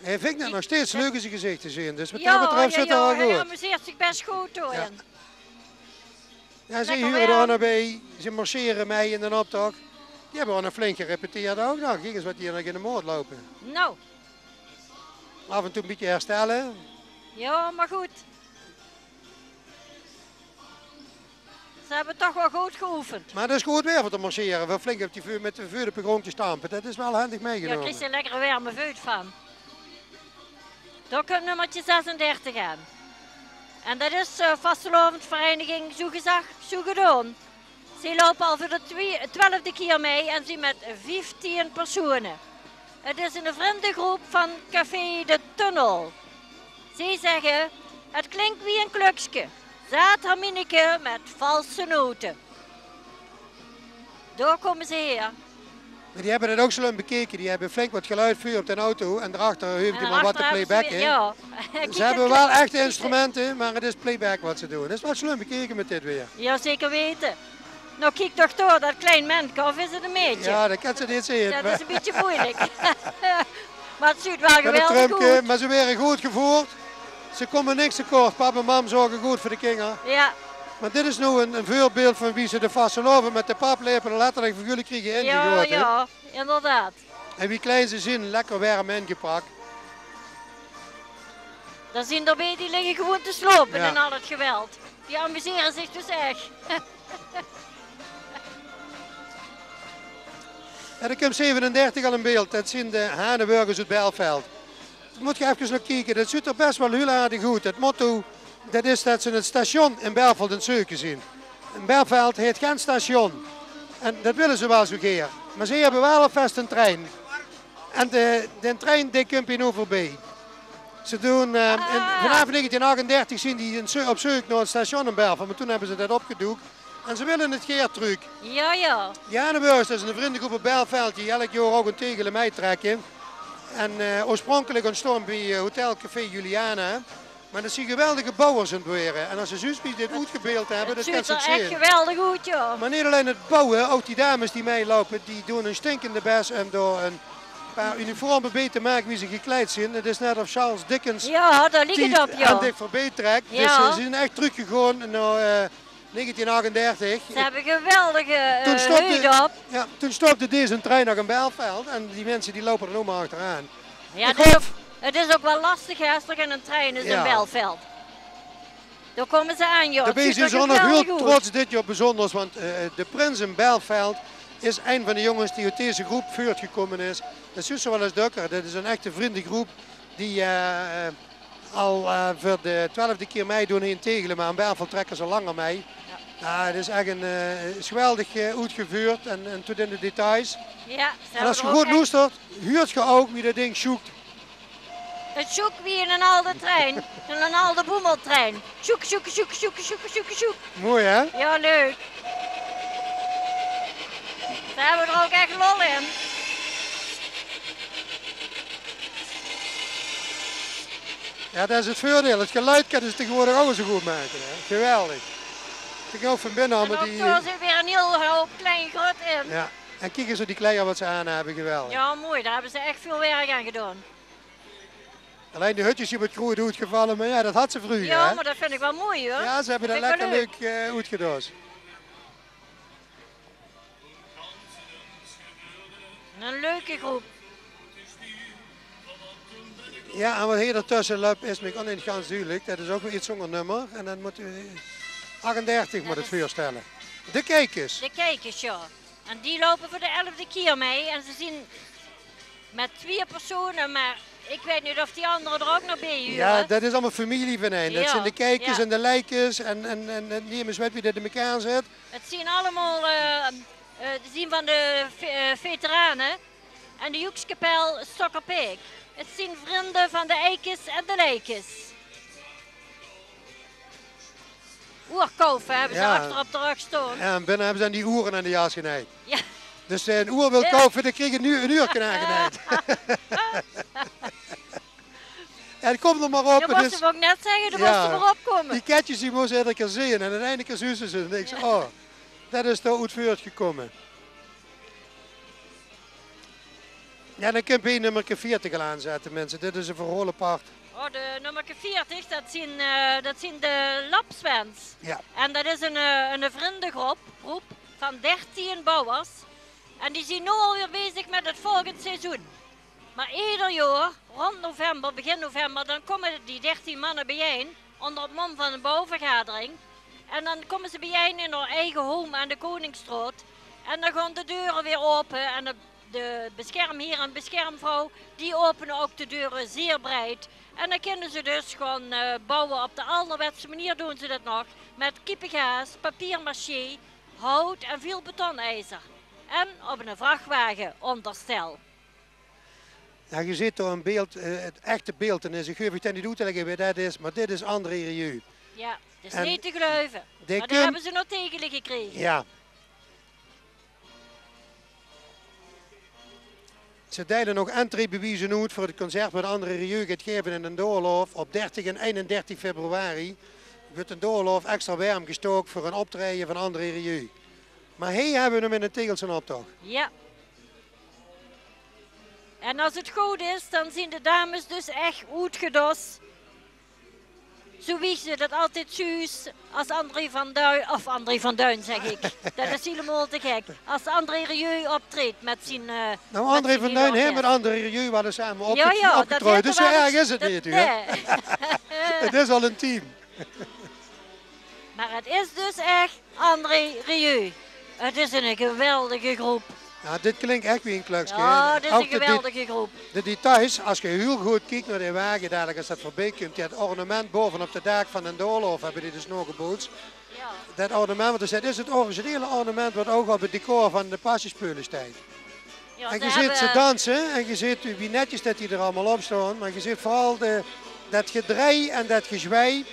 Hij vindt het nog steeds leuk in zijn gezicht te zien. Dus wat dat betreft zit er wel hij goed. amuseert zich best goed hoor. Ja. Ja, ze Lekker huren weer. er nog bij. Ze marcheren mee in de optocht. Die hebben al een flink gerepeteerd ook nog. Kijk eens wat die hier nog in de moord lopen. Nou, Af en toe een beetje herstellen. ja, maar goed. Ze hebben toch wel goed geoefend. Maar dat is goed weer voor te marcheren. We flink op die vuur met de vuur op de grond te stampen. Dat is wel handig Ja, meegenomen. krijg je een lekkere warme vuut van. Daar komt nummertje 36 aan. En dat is vastelovend vereniging Zoegedon. Ze lopen al voor de 12e keer mee en ze met 15 personen. Het is een vriendengroep van Café de Tunnel. Ze zeggen, het klinkt wie een klukske. Zaadharmonica met valse noten. Daar komen ze her. Maar die hebben het ook slim bekeken. Die hebben flink wat geluid vuur op de auto. En daarachter heeft hij maar wat te playbacken. Ja. Ze hebben wel echte instrumenten, maar het is playback wat ze doen. Dat is wel slim bekeken met dit weer. Ja, zeker weten. Nou, kijk toch door, dat klein manneke, of is het een meisje? Ja, dat kan ze niet zien. Ja, dat is een beetje moeilijk. Maar het ziet wel Met een geweldig trumpje, goed. maar ze werden goed gevoerd. Ze komen niks tekort. Papa en mam zorgen goed voor de kinderen. Ja, Maar dit is nu een voorbeeld van wie ze de vasteloven met de paplepel letterlijk voor jullie kriegen ja, ingegoten. ja, inderdaad. En wie klein ze zien, lekker warm ingepakt. Dan zien erbij die liggen gewoon te slopen Ja. in al het geweld. Die amuseren zich dus echt. En ik heb 37 al in beeld. Dat zijn de Haneburgers uit Belveld. Dat moet je even nog kijken. Dat ziet er best wel heel aardig goed. Het motto dat is dat ze het station in Belveld in het zoeken zien. In Belveld heeft geen station. En dat willen ze wel zo keer. Maar ze hebben wel alvast een trein. En de trein die komt hier nu voorbij. Ze doen, vanaf 1938 zien die op zoek naar een station in Belveld. Maar toen hebben ze dat opgedoekt. En ze willen het keer terug. Ja, ja. Janeburgs, dat is een vriendengroep op Belveld die elk jaar ook een tegel mee trekken. En oorspronkelijk ontstond bij Hotel Café Juliana. Maar dat zijn geweldige bouwers in het beweren. En als ze juist dit uitgebeeld hebben, Het dat kan ziet er ze echt zien. geweldig goed, ja. Maar niet alleen het bouwen, ook die dames die meelopen, die doen een stinkende best om door een paar uniformen bij te maken wie ze gekleed zijn. Het is net of Charles Dickens Ja, daar ligt het op, aan ja. dit voorbij trekt. Ja. Dus ze zijn echt teruggegaan naar 1938. Ze hebben geweldige Toen stopte- huiden op. Ja, toen stopte deze trein nog in Belveld en die mensen die lopen er nu maar achteraan. Ja, Ik het, is hoop- ook, het is ook wel lastig hè, als er in een trein is Ja. in Belveld. Daar komen ze aan, joh. Daarbij Het ziet zijn er ze nog heel geweldig uit. trots dit jaar bijzonders, want de prins in Belveld is een van de jongens die uit deze groep voortgekomen is. Dat is juist zo wel eens dukker. Dat is een echte vriendengroep die al voor de 12e keer meedoen in Tegelen, maar in Bervel trekken ze langer mee. Ja, het is echt een geweldig uitgevoerd en tot in de details. Ja, en als je goed luistert, huurt je ook wie dat ding zoekt. Het zoek wie in een oude trein, in een oude boemeltrein. Zoek, zoek, zoek, zoek, zoek, zoek, zoek. Mooi hè? Ja, leuk. Daar hebben we er ook echt lol in. Ja, dat is het voordeel. Het geluid kunnen ze tegenwoordig ook zo goed maken. Hè? Geweldig. Ik ook van binnen allemaal die... En zit weer een heel hoop klein grot in. Ja, en kijk eens op die klei wat ze aan hebben, geweldig. Ja, mooi. Daar hebben ze echt veel werk aan gedaan. Alleen de hutjes die wat groeit uitgevallen, maar ja, dat had ze vroeger. Ja, hè? maar dat vind ik wel mooi hoor. Ja, ze hebben dat lekker leuk uitgedaan. Een leuke groep. Ja, en wat hier ertussen loopt is me ook niet ganz duidelijk. Dat is ook weer iets zonder nummer. En dan moet u 38 moet het voorstellen. De kijkers. De kijkers, ja. En die lopen voor de 11e keer mee. En ze zien met 2 personen, maar ik weet niet of die anderen er ook nog bij huren. Ja, dat is allemaal familie van een. Dat Ja, zijn de kijkers ja. en de lijkers en niet eens weet wie dat in elkaar zit. Het zien allemaal zien van de veteranen en de Joekskapel Stokkerpeek. Het zien vrienden van de Eikes en de Leikes. Oerkaufen hebben ze achter op de rug staan. Ja, en binnen hebben ze dan die oeren aan de jas genaaid. Ja. Dus een oer wil kopen, dan krijg je nu een uur aangenaaid. Ja, dat komt er maar op. Dat moest ik ook net zeggen, dat moest er maar opkomen. Die ketjes die moesten iedere keer zien en uiteindelijk zussen ze. En dan denk ik, oh, dat is toch uit voortgekomen. Ja, dan kun je bij nummer 40 al aanzetten, mensen. Dit is een verholen apart. Oh, de nummer 40, dat zien de Lapswens. Ja. En dat is een vriendengroep van 13 bouwers. En die zijn nu alweer bezig met het volgende seizoen. Maar ieder jaar, rond november, begin november, dan komen die 13 mannen bijeen onder het mom van een bouwvergadering. En dan komen ze bijeen in hun eigen home aan de Koningsstraat. En dan gaan de deuren weer open en de beschermheer en beschermvrouw, die openen ook de deuren zeer breed. En dan kunnen ze dus gewoon bouwen op de ouderwetse manier, doen ze dat nog. Met kippengaas, papier-maché, hout en veel betonijzer. En op een vrachtwagen onderstel. Ja, je ziet toch een beeld, het echte beeld. En ik geef het niet uit te leggen wie dat is, maar dit is André Rieu. Ja, dat is niet te geloven. Maar die hebben ze nog tegen gekregen. Ja. Ze delen nog entreebewijzen uit voor het concert wat André Rieu gaat geven in een doorloop op 30 en 31 februari. Wordt een doorloop extra warm gestookt voor een optreden van André Rieu. Maar hier hebben we hem in een Tegelsen optocht. Ja. En als het goed is, dan zien de dames dus echt uitgedost. Zo wieg ze dat altijd zuus als André van Duin zeg ik. Dat is helemaal te gek. Als André Rieu optreedt met zijn... nou, André van Duin heeft met André Rieu wel samen opgetrooid. Dus zo erg is het niet. Nee. Het is al een team. Maar het is dus echt André Rieu. Het is een geweldige groep. Ja, dit klinkt echt wie een klukje. Ja, dit is een geweldige groep. De details, als je heel goed kijkt naar de wagen, dadelijk als dat voorbij komt, het ornament bovenop de dak van een doorloop hebben die dus nog gebootst. Ja. Dat ornament wat er zit, is het originele ornament wat ook op het decor van de Passiespeulen staat. Ja, en je ziet ze dansen en je ziet wie netjes dat die er allemaal op staan, maar je ziet vooral dat gedraai en dat gezwij.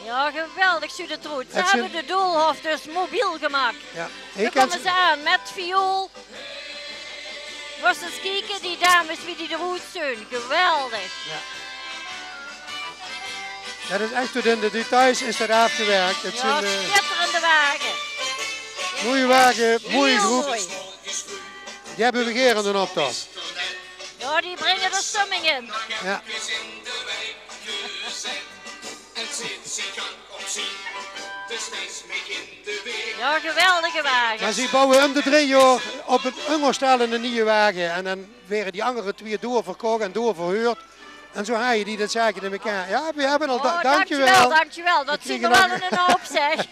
Ja, geweldig, Sudetroet. Ze hebben de doolhof dus mobiel gemaakt. Ja. Dan komen ze aan met viool. Was eens kijken, die dames, wie die eruit zijn. Geweldig. Ja. Dat is echt tot in de details is dat afgewerkt. Het ja, schitterende wagen. Mooie wagen, mooie groep. Mooi. Die hebben begerende optocht. Ja, die brengen de stemming in. Ja. Ja, geweldige wagen. Maar ze bouwen om de 3 jaar op het onderstel een nieuwe wagen. En dan werden die andere 2 doorverkocht en doorverhuurd. En zo haal je die dat zaken in elkaar. Ja, we hebben al. Dankjewel. Dankjewel. Dat zien we wel in een hoop, zeg.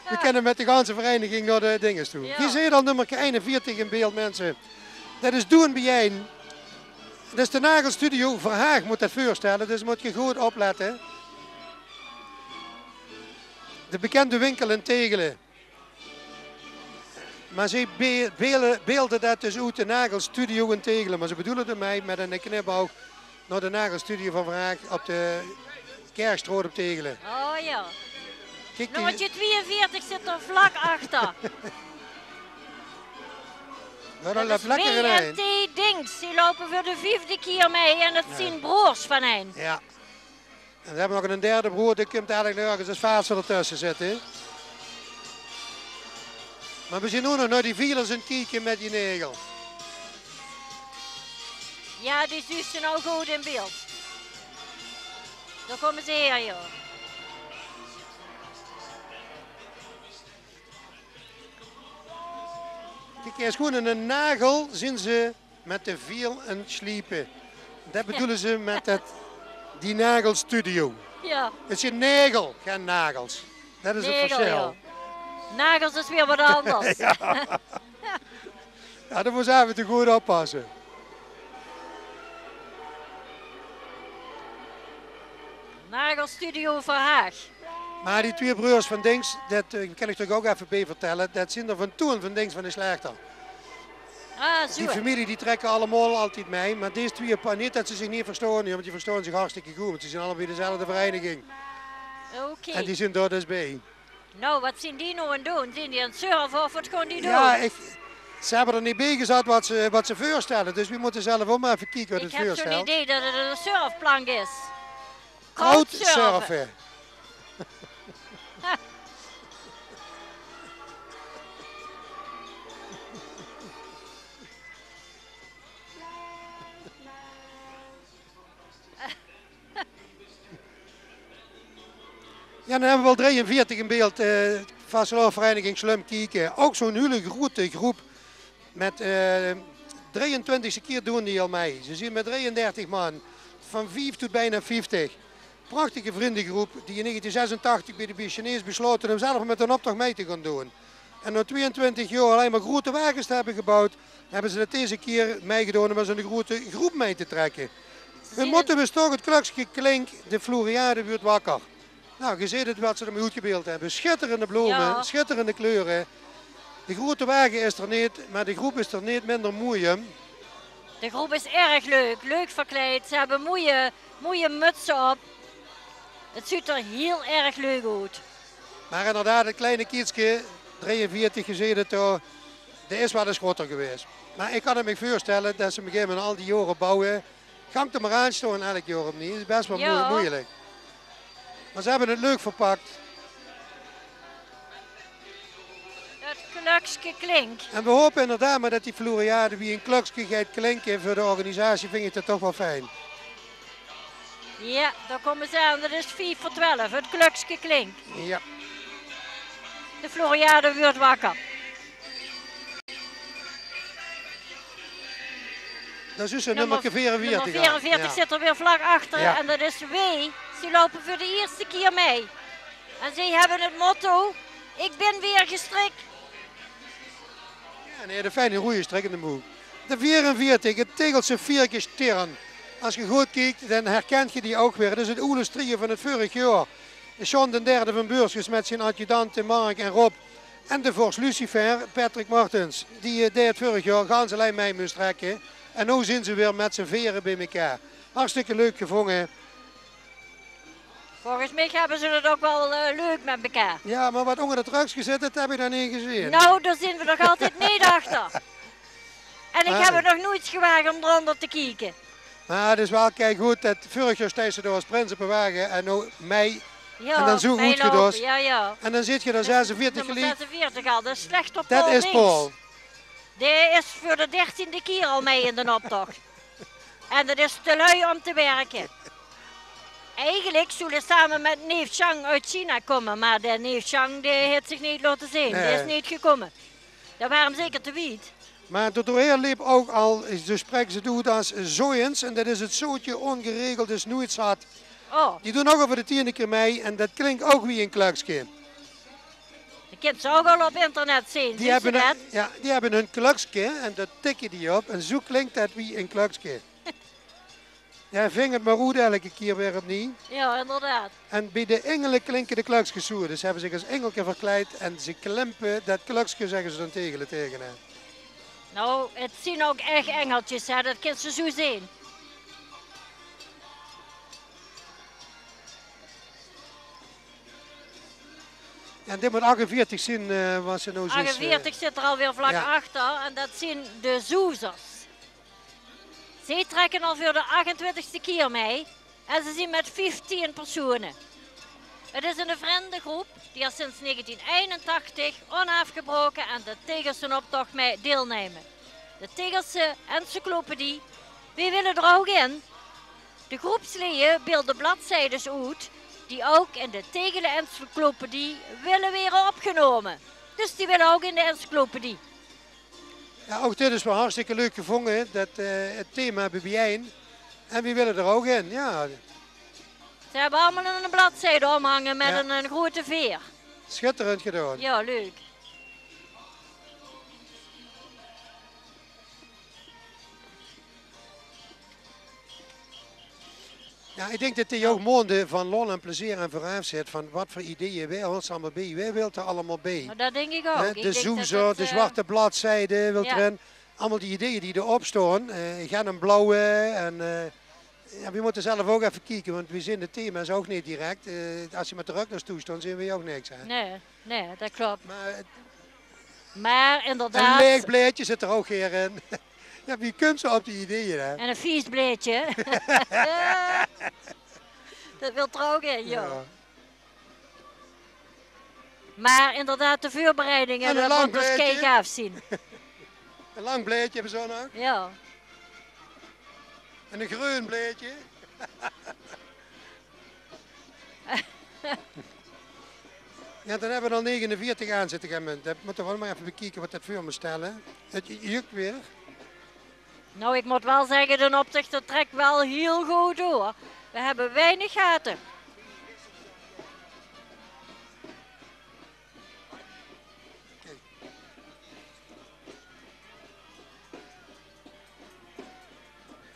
We kunnen met de ganse vereniging naar de dingen toe. Ja. Hier zie je dan nummer 41 in beeld, mensen. Dat is Doen Bijeen. Dus de Nagelstudio Verhaag moet dat voorstellen, dus moet je goed opletten. De bekende winkel in Tegelen. Maar ze beelden dat dus uit de Nagelstudio in Tegelen. Maar ze bedoelen ermee met een knipoog naar de Nagelstudio van Verhaag op de Kerkstraat op Tegelen. Oh ja. Kijk, Nummertje 42 zit er vlak achter. dat Dat loopt is lekker in een. WNT Dings. Die lopen voor de 5e keer mee en dat zijn broers van hen. Ja. En we hebben nog een derde broer, die komt eigenlijk ergens als vader ertussen zitten. Maar we zien nu nog naar die vielers en kijken met die negel. Ja, die zussen nou goed in beeld. Daar komen ze her, joh. Kijk, eens gewoon in een nagel zien ze met de viel en sliepen. Dat bedoelen ze met die nagelstudio. Ja, Het is een nagel, geen nagels. Dat is het negel, verschil. joh. Nagels is weer wat anders. Ja, daar moeten we even goed oppassen. Nagelstudio Verhaag. Maar die twee broers van Dings, dat kan ik toch ook even bij vertellen, dat zijn er van toen van Dings van de Slechter. Ah, zo. Die familie die trekken allemaal altijd mee, maar deze twee paar niet dat ze zich niet verstaan, want die verstaan zich hartstikke goed, want ze zijn allebei dezelfde vereniging. Oké. En die zijn daar dus bij. Nou, wat zijn die nou aan het doen? Zijn die aan het surfen of wat gaan die doen? Ja, ze hebben er niet bij gezet wat ze voorstellen, dus we moeten zelf ook maar even kijken wat Ik het heb zo'n voorstelt. idee dat het een surfplank is. Koudsurfen. Ja, dan hebben we wel 43 in beeld. Vastelandvereniging Slum Kieken. Ook zo'n hele grote groep. Met 23e keer doen die al mee. Ze zien met 33 man. Van 5 tot bijna 50. Prachtige vriendengroep die in 1986 bij de Chinees besloten om zelf met een optocht mee te gaan doen. En na 22 jaar alleen maar grote wagens te hebben gebouwd, hebben ze het deze keer meegedaan om met zo'n grote groep mee te trekken. Hun motto is toch het klokje klink, de Floriade wordt wakker. Nou, je ziet het wat ze ermee uitgebeeld hebben. Schitterende bloemen, Ja. schitterende kleuren. De grote wagen is er niet, maar de groep is er niet minder moeie. De groep is erg leuk, leuk verkleed. Ze hebben mooie mutsen op. Het ziet er heel erg leuk uit. Maar inderdaad, het kleine kietsje, 43 gezeten toch, dat is wel eens groter geweest. Maar ik kan me voorstellen dat ze op een gegeven moment al die jaren bouwen. Gang er maar aan staan elk jaar opnieuw. Dat is best wel Ja. moeilijk. Maar ze hebben het leuk verpakt. Het klokje klinkt. En we hopen inderdaad maar dat die Floriade wie een klokje gaat klinken voor de organisatie, vind ik dat toch wel fijn. Ja, daar komen ze aan. Dat is 4 voor 12. Het klokje klinkt. Ja. De Floriade wordt wakker. Dat is dus een nummer 44. Nummer 44 Ja. zit er weer vlak achter. Ja. En dat is W. Ze lopen voor de eerste keer mee. En ze hebben het motto, ik ben weer gestrikt. Ja, nee, de fijne roeien strekkende moe. De 44, het Tegelse vierkje sterren. Als je goed kijkt, dan herkent je die ook weer. Dat is het oude strieën van het vorig jaar. John de derde van Beursjes met zijn adjudanten Mark en Rob. En de Vors Lucifer, Patrick Martens. Die deed het vorig jaar ganse lijn mee moest trekken. En nu zijn ze weer met z'n veren bij elkaar. Hartstikke leuk gevangen. Volgens mij hebben ze het ook wel leuk met elkaar. Ja, maar wat onder de trucks gezet, dat heb ik dan niet gezien. Nou, daar zijn we nog altijd niet achter. En ik Ah. heb het nog nooit gewaagd om eronder te kijken. Maar het is wel kijk goed dat vorig jaar steeds ze door als prins op een wagen en nu mei. Ja, En dan zo goed meelopen, gedost. Ja, ja. En dan zit je er 46 Nummer gelijk. 46 al, dat is slecht op Dat Paul is Dings. Paul. Die is voor de 13e keer al mee in de optocht. En dat is te lui om te werken. Eigenlijk zullen samen met neef Chang uit China komen, maar de neef Chang die heeft zich niet laten zien. Die is Nee. niet gekomen. Dat waren hem zeker te wiet. Maar door doorheen liep ook al, ze spreken ze het als zoiens. En dat is het zootje ongeregelde snoeitsat. Oh, Die doen ook al voor de 10e keer mee en dat klinkt ook wie een klokje. je kunt ze ook al op internet zien. Die Zie je dat? die hebben een klokje en dat tikken die op. En zo klinkt dat wie een klokje. Ja, ving het maar goed elke keer weer opnieuw. Ja, inderdaad. En bij de engelen klinken de klukskes zo. Dus ze hebben zich als engelke verkleid en ze klempen dat klukske, zeggen ze dan tegen hen. Nou, het zien ook echt engeltjes, hè. Dat kun je zo zien. En dit moet 48 zien, wat ze nou zo 48 zit er alweer vlak ja. achter en dat zien de zoezers. Zij trekken al voor de 28e keer mee en ze zien met 15 personen. Het is een vriendengroep die er sinds 1981 onafgebroken aan de Tegelsen optocht mee deelnemen. De Tegelsen encyclopedie, wie willen er ook in? De groepsleden beelden bladzijden uit die ook in de Tegelen encyclopedie willen worden opgenomen. Dus die willen ook in de encyclopedie. Ja, ook dit is wel hartstikke leuk gevonden, dat het thema bijeen. En wie willen er ook in? Ja, Ze hebben allemaal een bladzijde omhangen met Ja. een grote veer. schitterend gedaan. Ja, leuk. Ja, ik denk dat die ook monden van lol en plezier en vooruit zit. Van wat voor ideeën wij ons allemaal bij. Wij willen er allemaal bij. Maar dat denk ik ook. Hè, Ik de denk dat zoezer, het, de zwarte bladzijde wil ja. erin. Allemaal die ideeën die erop staan. Gaan een blauwe. En, ja, we moeten zelf ook even kijken, want we zien de thema's ook niet direct. Als je met de rug naartoe stond, zien we ook niks. Hè. Nee, dat klopt. Maar Maar een inderdaad. leeg blaadje zit er ook weer in. Ja, wie komt zo op die ideeën? Hè? En een vies bleedje. Dat wil er ook in, joh. Ja. Maar inderdaad, de voorbereidingen, En een dat lang moet ons blaadje. kei gaaf zien. Een lang blaadje hebben ze zo nog. Ja. En een groen blaadje. Ja, dan hebben we al 49 aan zitten. Dat moeten we wel maar even bekijken wat dat voor me stellen. Het jukt weer. Nou, ik moet wel zeggen, de opzichter trekt wel heel goed door. We hebben weinig gaten.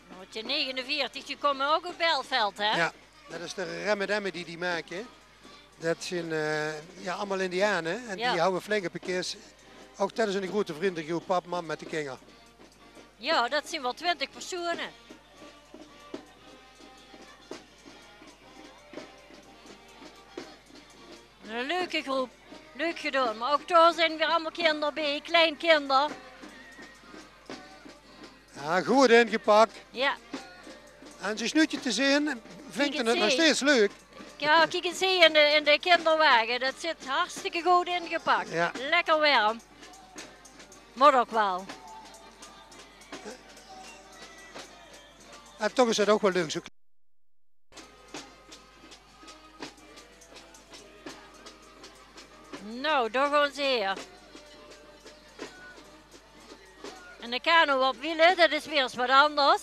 Nou, je 49, die komen ook op Belveld, hè? Ja, dat is de remmen die die maken. Dat zijn ja, allemaal Indianen. En Ja. die houden flinke parkeers. Ook dat is een grote vriendengroep, pap, mam met de kinger. Ja, dat zijn wel 20 personen. Een leuke groep. Leuk gedaan. Maar ook daar zijn weer allemaal kinderen bij, kleinkinderen. Ja, goed ingepakt. Ja. En zijn snoetje te zien, vindt het het nog zien. steeds leuk. Ja, kijk eens hier in de kinderwagen. Dat zit hartstikke goed ingepakt. Ja. Lekker warm. Moet ook wel. En toch is het ook wel leuk. Zo. Nou, daar gaan ze hier. En de kano op wielen, dat is weer eens wat anders.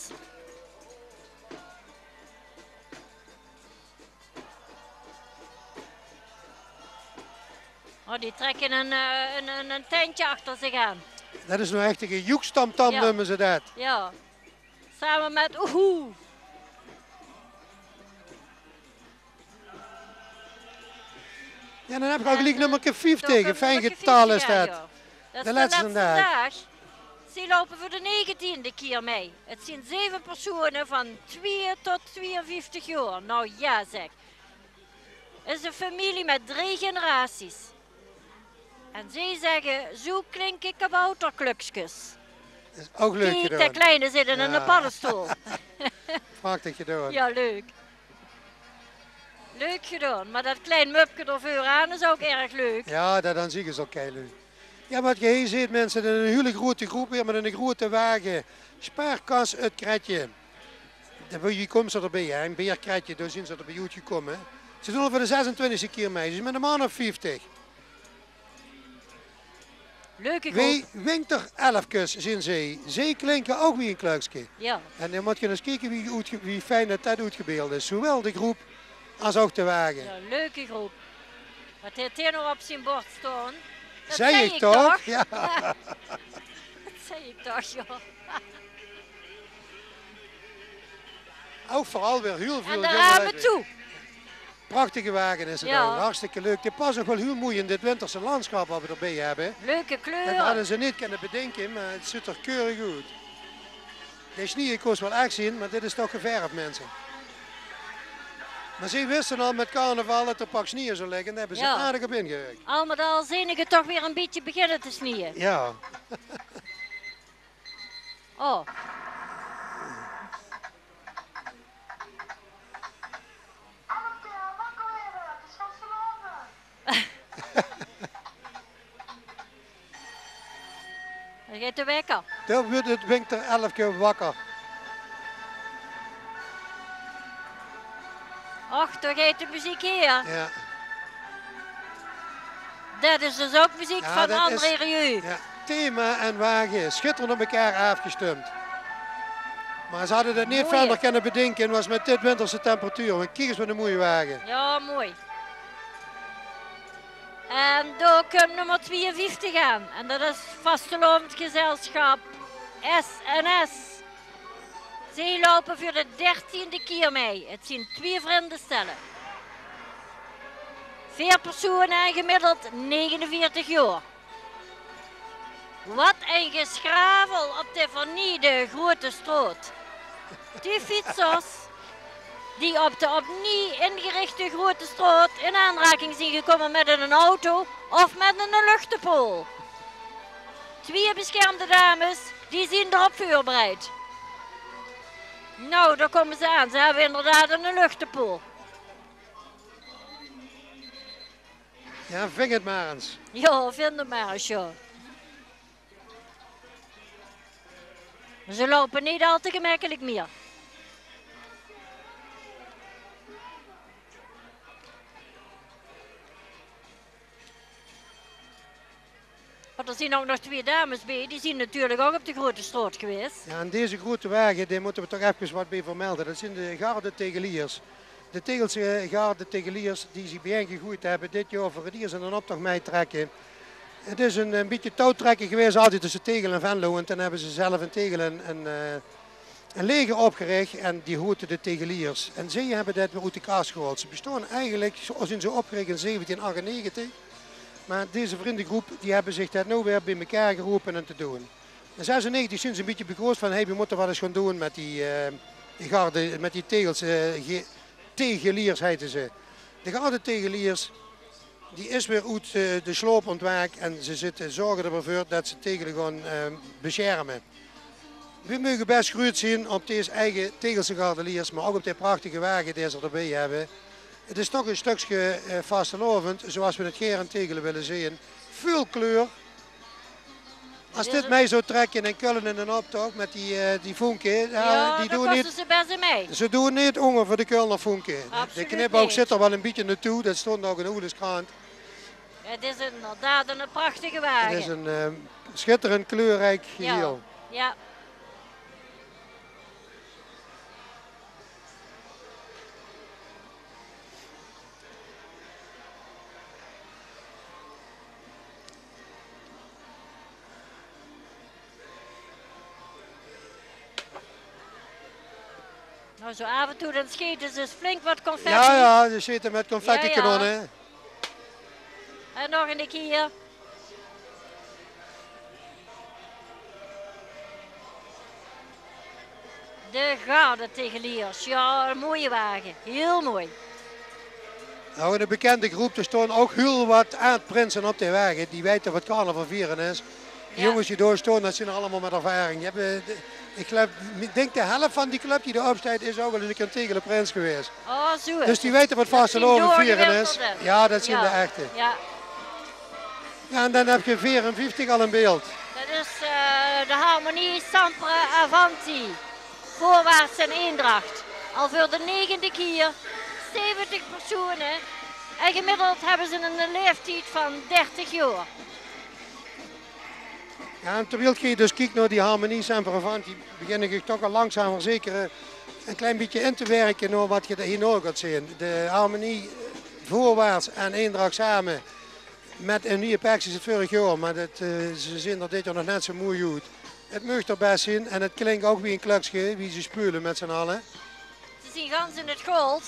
Oh, die trekken een tentje achter zich aan. Dat is nou echt een joekstamtam Ja. noemen ze dat. Ja. Samen met oehoe. Ja, dan heb ik al gelijk nummer 5 Toch tegen. een Fijn nummertje getal 50, is ja, dat. joh. Dat De is laatste de dag. dag. Ze lopen voor de 19e keer mee. Het zijn 7 personen van 2 tot 52 jaar. Nou ja zeg. Het is een familie met 3 generaties. En zij zeggen, zo klinken kabouterklukjes. Dat is ook leuk Kijk, de gedaan. kleine zitten in Ja. een paddenstoel. Prachtig gedaan. Ja, leuk. Leuk gedaan. Maar dat klein mupje er vooraan is ook erg leuk. Ja, dat dan zie je zo leuk. Ja, wat je hier ziet mensen, een hele grote groep weer met een grote wagen. Spaarkas uit Kratje. Wie komt ze erbij, hè? Een beerkratje, daar zijn ze er bij jou gekomen. Ze doen er voor de 26e keer mee. Ze zijn met een man of 50. Leuke Wie groep. winkt er 11 zijn ze. Ze klinken ook wie een kluisje. Ja. En dan moet je eens kijken wie fijn dat uitgebeeld is. Zowel de groep als ook de wagen. Ja, leuke groep. Wat heeft hij nou op zijn bord staan? Dat Zei ik toch? Ja. Dat zei ik toch, joh. Ook vooral weer heel veel En de jonge ramen lui. toe. Prachtige wagen is het Ja. ook. Hartstikke leuk. Die past ook wel heel mooi in dit winterse landschap wat we erbij hebben. Leuke Dat kleuren. hadden ze niet kunnen bedenken, maar het ziet er keurig uit. De sneeuw koos wel echt zien, maar dit is toch geverfd, mensen. Maar ze wisten al met carnaval dat er pak sneeuw zou liggen. Daar hebben ze Ja. aardig op ingewerkt. Al met al zie ik het toch weer een beetje beginnen te sneeuwen. Ja. Oh. Dan gaat de wekker. Dan wordt het winter 11 keer wakker. Och, daar gaat de muziek hier. Ja. Dat is dus ook muziek Ja, van dat André is- Rieu. Ja. Thema en wagen schitterend op elkaar afgestemd. Maar ze hadden het niet Mooi. verder kunnen bedenken was met dit winterse temperatuur. Want kijk eens wat een mooie wagen. Ja, mooi. En door komt nummer 52 aan. En dat is vastelovend gezelschap S&S. Zij lopen voor de 13e keer mee. Het zijn 2 vrienden stellen. 4 personen en gemiddeld 49 jaar. Wat een geschravel op de vernieuwde grote stroot. Die fietsers die op de opnieuw ingerichte grote stroot in aanraking zijn gekomen met een auto of met een luchtpool. 2 beschermde dames die zijn erop voorbereid. Nou, daar komen ze aan. Ze hebben inderdaad een luchtpool. Ja, ving het maar eens. Ja, vind het maar eens, ja. Ze lopen niet al te gemakkelijk meer. Maar er zijn ook nog 2 dames bij, die zijn natuurlijk ook op de grote stroot geweest. Ja, en deze grote wagen, daar moeten we toch even wat bij vermelden. Dat zijn de Garde Tegeliers. De Tegelse Garde Tegeliers die zich bijeengegroeid hebben dit jaar voor het eerst in een optocht meetrekken. Het is een beetje touwtrekken geweest altijd tussen Tegel en Venlo. En toen hebben ze zelf in Tegel een leger opgericht en die hoorden de Tegeliers. En zij hebben dit weer uit de kaas gehaald. Ze bestaan eigenlijk, zoals in zo opgericht in 1798. Maar deze vriendengroep die hebben zich daar nou weer bij elkaar geroepen en te doen. In 96 zijn ze een beetje begroot van hey, we moeten wat eens gaan doen met die garde, met die tegels, tegeliers heten ze. De garde tegeliers die is weer uit de sloop ontwaakt en ze zorgen ervoor dat ze tegelen gaan beschermen. We mogen best groeit zien op deze eigen Tegelse gardeliers, maar ook op die prachtige wagen die ze erbij hebben. Het is toch een stukje vastelovend, zoals we het Geer en Tegelen willen zien. Veel kleur. Als dit mij zo trekken in Kullen in een optocht met die vonken, Ja, die daar doen kosten niet, ze best mee. ze doen niet honger voor de Kulner vonken. De Absoluut knipoog niet. zit er wel een beetje naartoe, dat stond ook in de Oeleskrant. Het is inderdaad een prachtige wagen. Het is een schitterend kleurrijk geheel. Ja. Nou, zo af en toe dan schieten ze flink wat confetti. Ja, ze zitten met confetti Ja, ja. kanonnen. En nog een keer. De Garde Tegeliers. Ja, een mooie wagen. Heel mooi. Nou, in de bekende groep, er staan ook heel wat aardprinsen op de wagen. Die weten wat carnaval vieren is. De Ja. jongens die doorstaan, dat zijn allemaal met ervaring. Die hebben, ik denk de helft van die club die erop staat is ook al eens een Tegelen prins geweest. Oh, zo. Dus die weten wat Dat vastelovend zijn vieren is. doorgewinterde. Ja, dat zijn Ja. de echte. Ja, Ja, en dan heb je 54 al in beeld. dat is de Harmonie Sampre Avanti. Voorwaarts en Eendracht. Al voor de 9e keer. 70 personen. En gemiddeld hebben ze een leeftijd van 30 jaar. Ja, en terwijl je dus kijkt naar die harmonie van, die begin ik toch al langzaam maar zeker een klein beetje in te werken naar wat je er hierna gaat zien. De harmonie voorwaarts en eendracht samen met een nieuwe packs is het vorig jaar, maar ze zien er dit jaar nog net zo mooi uit. Het mag er best zien en het klinkt ook wie een kluksje, wie ze spelen met z'n allen. zien gans in het gold.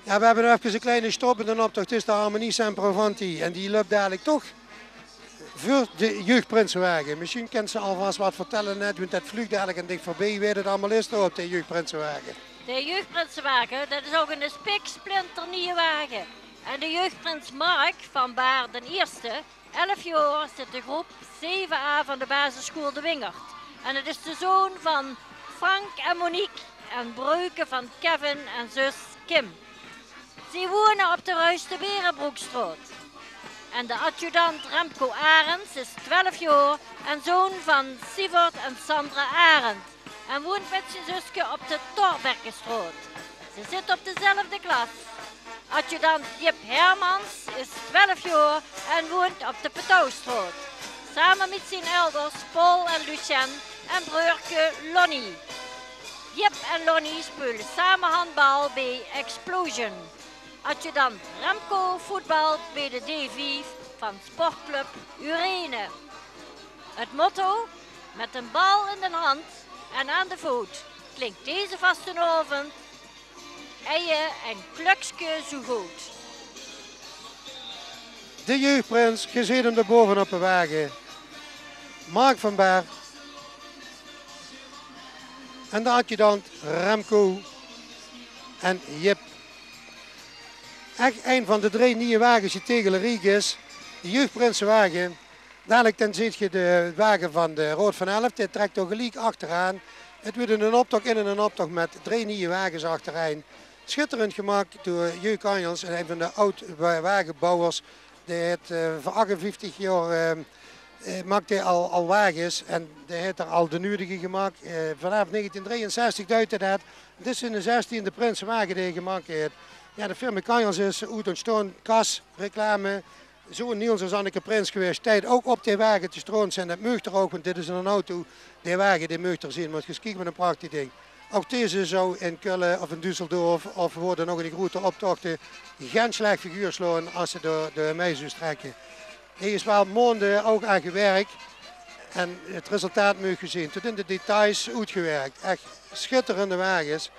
Ja, we hebben even een kleine stop in de optocht. Het is de Harmonie Semprovanti en die loopt dadelijk toch voor de jeugdprinsenwagen. Misschien kent ze alvast wat vertellen net, want dat vliegt dadelijk en dicht voorbij. Weet het allemaal is er op de jeugdprinsenwagen. De jeugdprinsenwagen, dat is ook een spiksplinternieuwe wagen. En de jeugdprins Mark van Baar den Eerste, 11 jaar, zit de groep 7a van de basisschool De Wingert. En het is de zoon van Frank en Monique en Breuken van Kevin en zus Kim. Ze wonen op de Ruiste Berenbroekstraat. En de adjudant Remco Arends is 12 jaar en zoon van Sivert en Sandra Arends. En woont met zijn zusje op de Torberkenstraat. Ze zit op dezelfde klas. Adjudant Jip Hermans is 12 jaar en woont op de Petouwstraat. Samen met zijn elders Paul en Lucien en broertje Lonnie. Jip en Lonnie spelen samen handbal bij Explosion. Adjudant Remco voetbalt bij de D5 van sportclub Urene. Het motto, met een bal in de hand en aan de voet, klinkt deze vastenavond, eien en klukske zo goed. De jeugdprins, je ziet hem er bovenop de wagen. Mark van Baar. En de adjudant Remco en Jip. Echt een van de 3 nieuwe wagens die tegen Lariek is. De jeugdprinsenwagen. Dadelijk dan zie je de wagen van de Rood van Elf. Die trekt toch gelijk achteraan. Het wordt een optocht in en een optocht met 3 nieuwe wagens achteraan. Schitterend gemaakt door Jeuk Kanjels, een van de oud-wagenbouwers. Die heeft voor 58 jaar maakt hij al wagens en die heeft er al de nodige gemaakt. Vanaf 1963 duidt hij dat. Dit is in de 16e Prinsenwagen die hij gemaakt heeft. Ja, de firma Kanjels is uit ontstaan, kas, reclame. Zo Niels is Anneke Prins geweest. Tijd ook op die wagen te stroon zijn. Dat mag er ook, want dit is een auto. Die wagen die mag er zien, want je kijkt met een prachtig ding. Ook deze zou in Keulen of in Düsseldorf of worden nog in de grote optochten geen slecht figuur slaan als ze door de meisjes trekken. Hier is wel maanden ook aan gewerkt en het resultaat moet je zien. Tot in de details uitgewerkt. Echt schitterende wagens.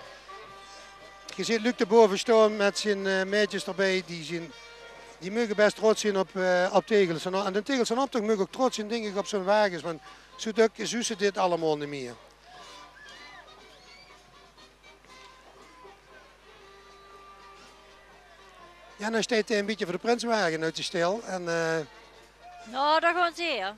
Je ziet Luc erboven staan met zijn meisjes erbij. Die mogen best trots zijn op tegels. En de tegels en optocht mogen ook trots zijn denk ik op zo'n wagens. Want zo ze dit allemaal niet meer. Ja, dan staat hij een beetje voor de Prinsenwagen uit de stil. En, nou, dat gaan ze hier.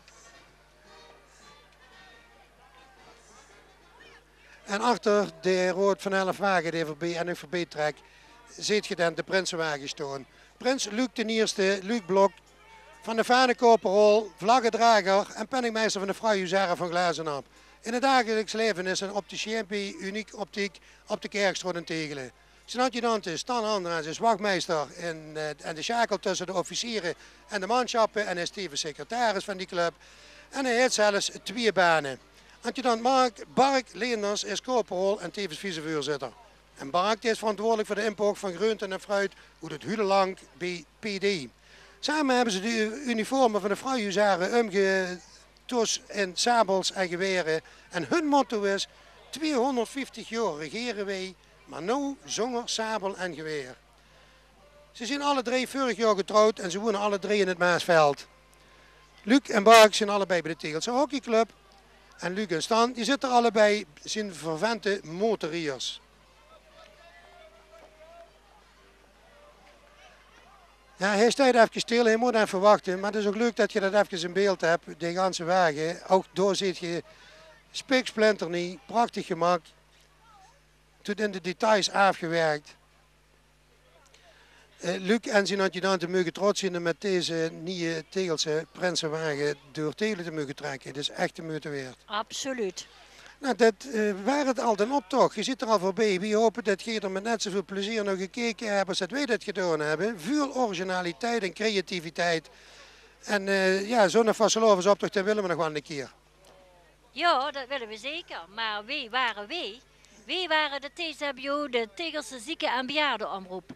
En achter de Rood van Elf wagen die voorbij en ook voorbij trekt, ziet je dan de Prinsenwagen staan. Prins Luc de Eerste, Luc Blok, van de Vanekoperol, vlaggendrager en penningmeester van de Vrijhuzaren van Glazenap. In het dagelijks leven is een opticien uniek optiek op de Kerkstraat in Tegelen. Zijn adjudant is Stan Andrens, is wachtmeester en de schakel tussen de officieren en de manschappen en is tevens secretaris van die club. En hij heeft zelfs 2 banen. Adjudant Bark Leenders is corporal en tevens vicevoorzitter. En Bark is verantwoordelijk voor de import van groenten en fruit uit het Hudelang bij PD. Samen hebben ze de uniformen van de Vrijhuzaren omgetoest in sabels en geweren. En hun motto is 250 jaar regeren wij, maar nu zonder sabel en geweer. Ze zijn alle 3 vorig jaar getrouwd en ze wonen alle 3 in het Maasveld. Luc en Bark zijn allebei bij de Tegelse hockeyclub. En Luc en Stan, die zitten allebei, zijn vervente motoriers. Ja, hij staat even stil, hij moet even wachten. Maar het is ook leuk dat je dat even in beeld hebt, de ganse wagen. Ook door zit je spiksplinter niet, prachtig gemaakt. Tot in de details afgewerkt. Luc en zijn adjudanten mogen trots zijn met deze nieuwe Tegelse Prinsenwagen door Tegelen te mogen trekken. Het is echt de moeite waard. Absoluut. Nou, dat waren het al een optocht. Je zit er al voorbij. We hopen dat je er met net zoveel plezier nog gekeken hebt als dat wij dat gedaan hebben. Veel originaliteit en creativiteit. En ja, zo'n vastelovensoptocht dat willen we nog wel een keer. Ja, dat willen we zeker. Maar wie waren wij? Wij waren de TZBO, de Tegelse Zieken- en Bejaardenomroep.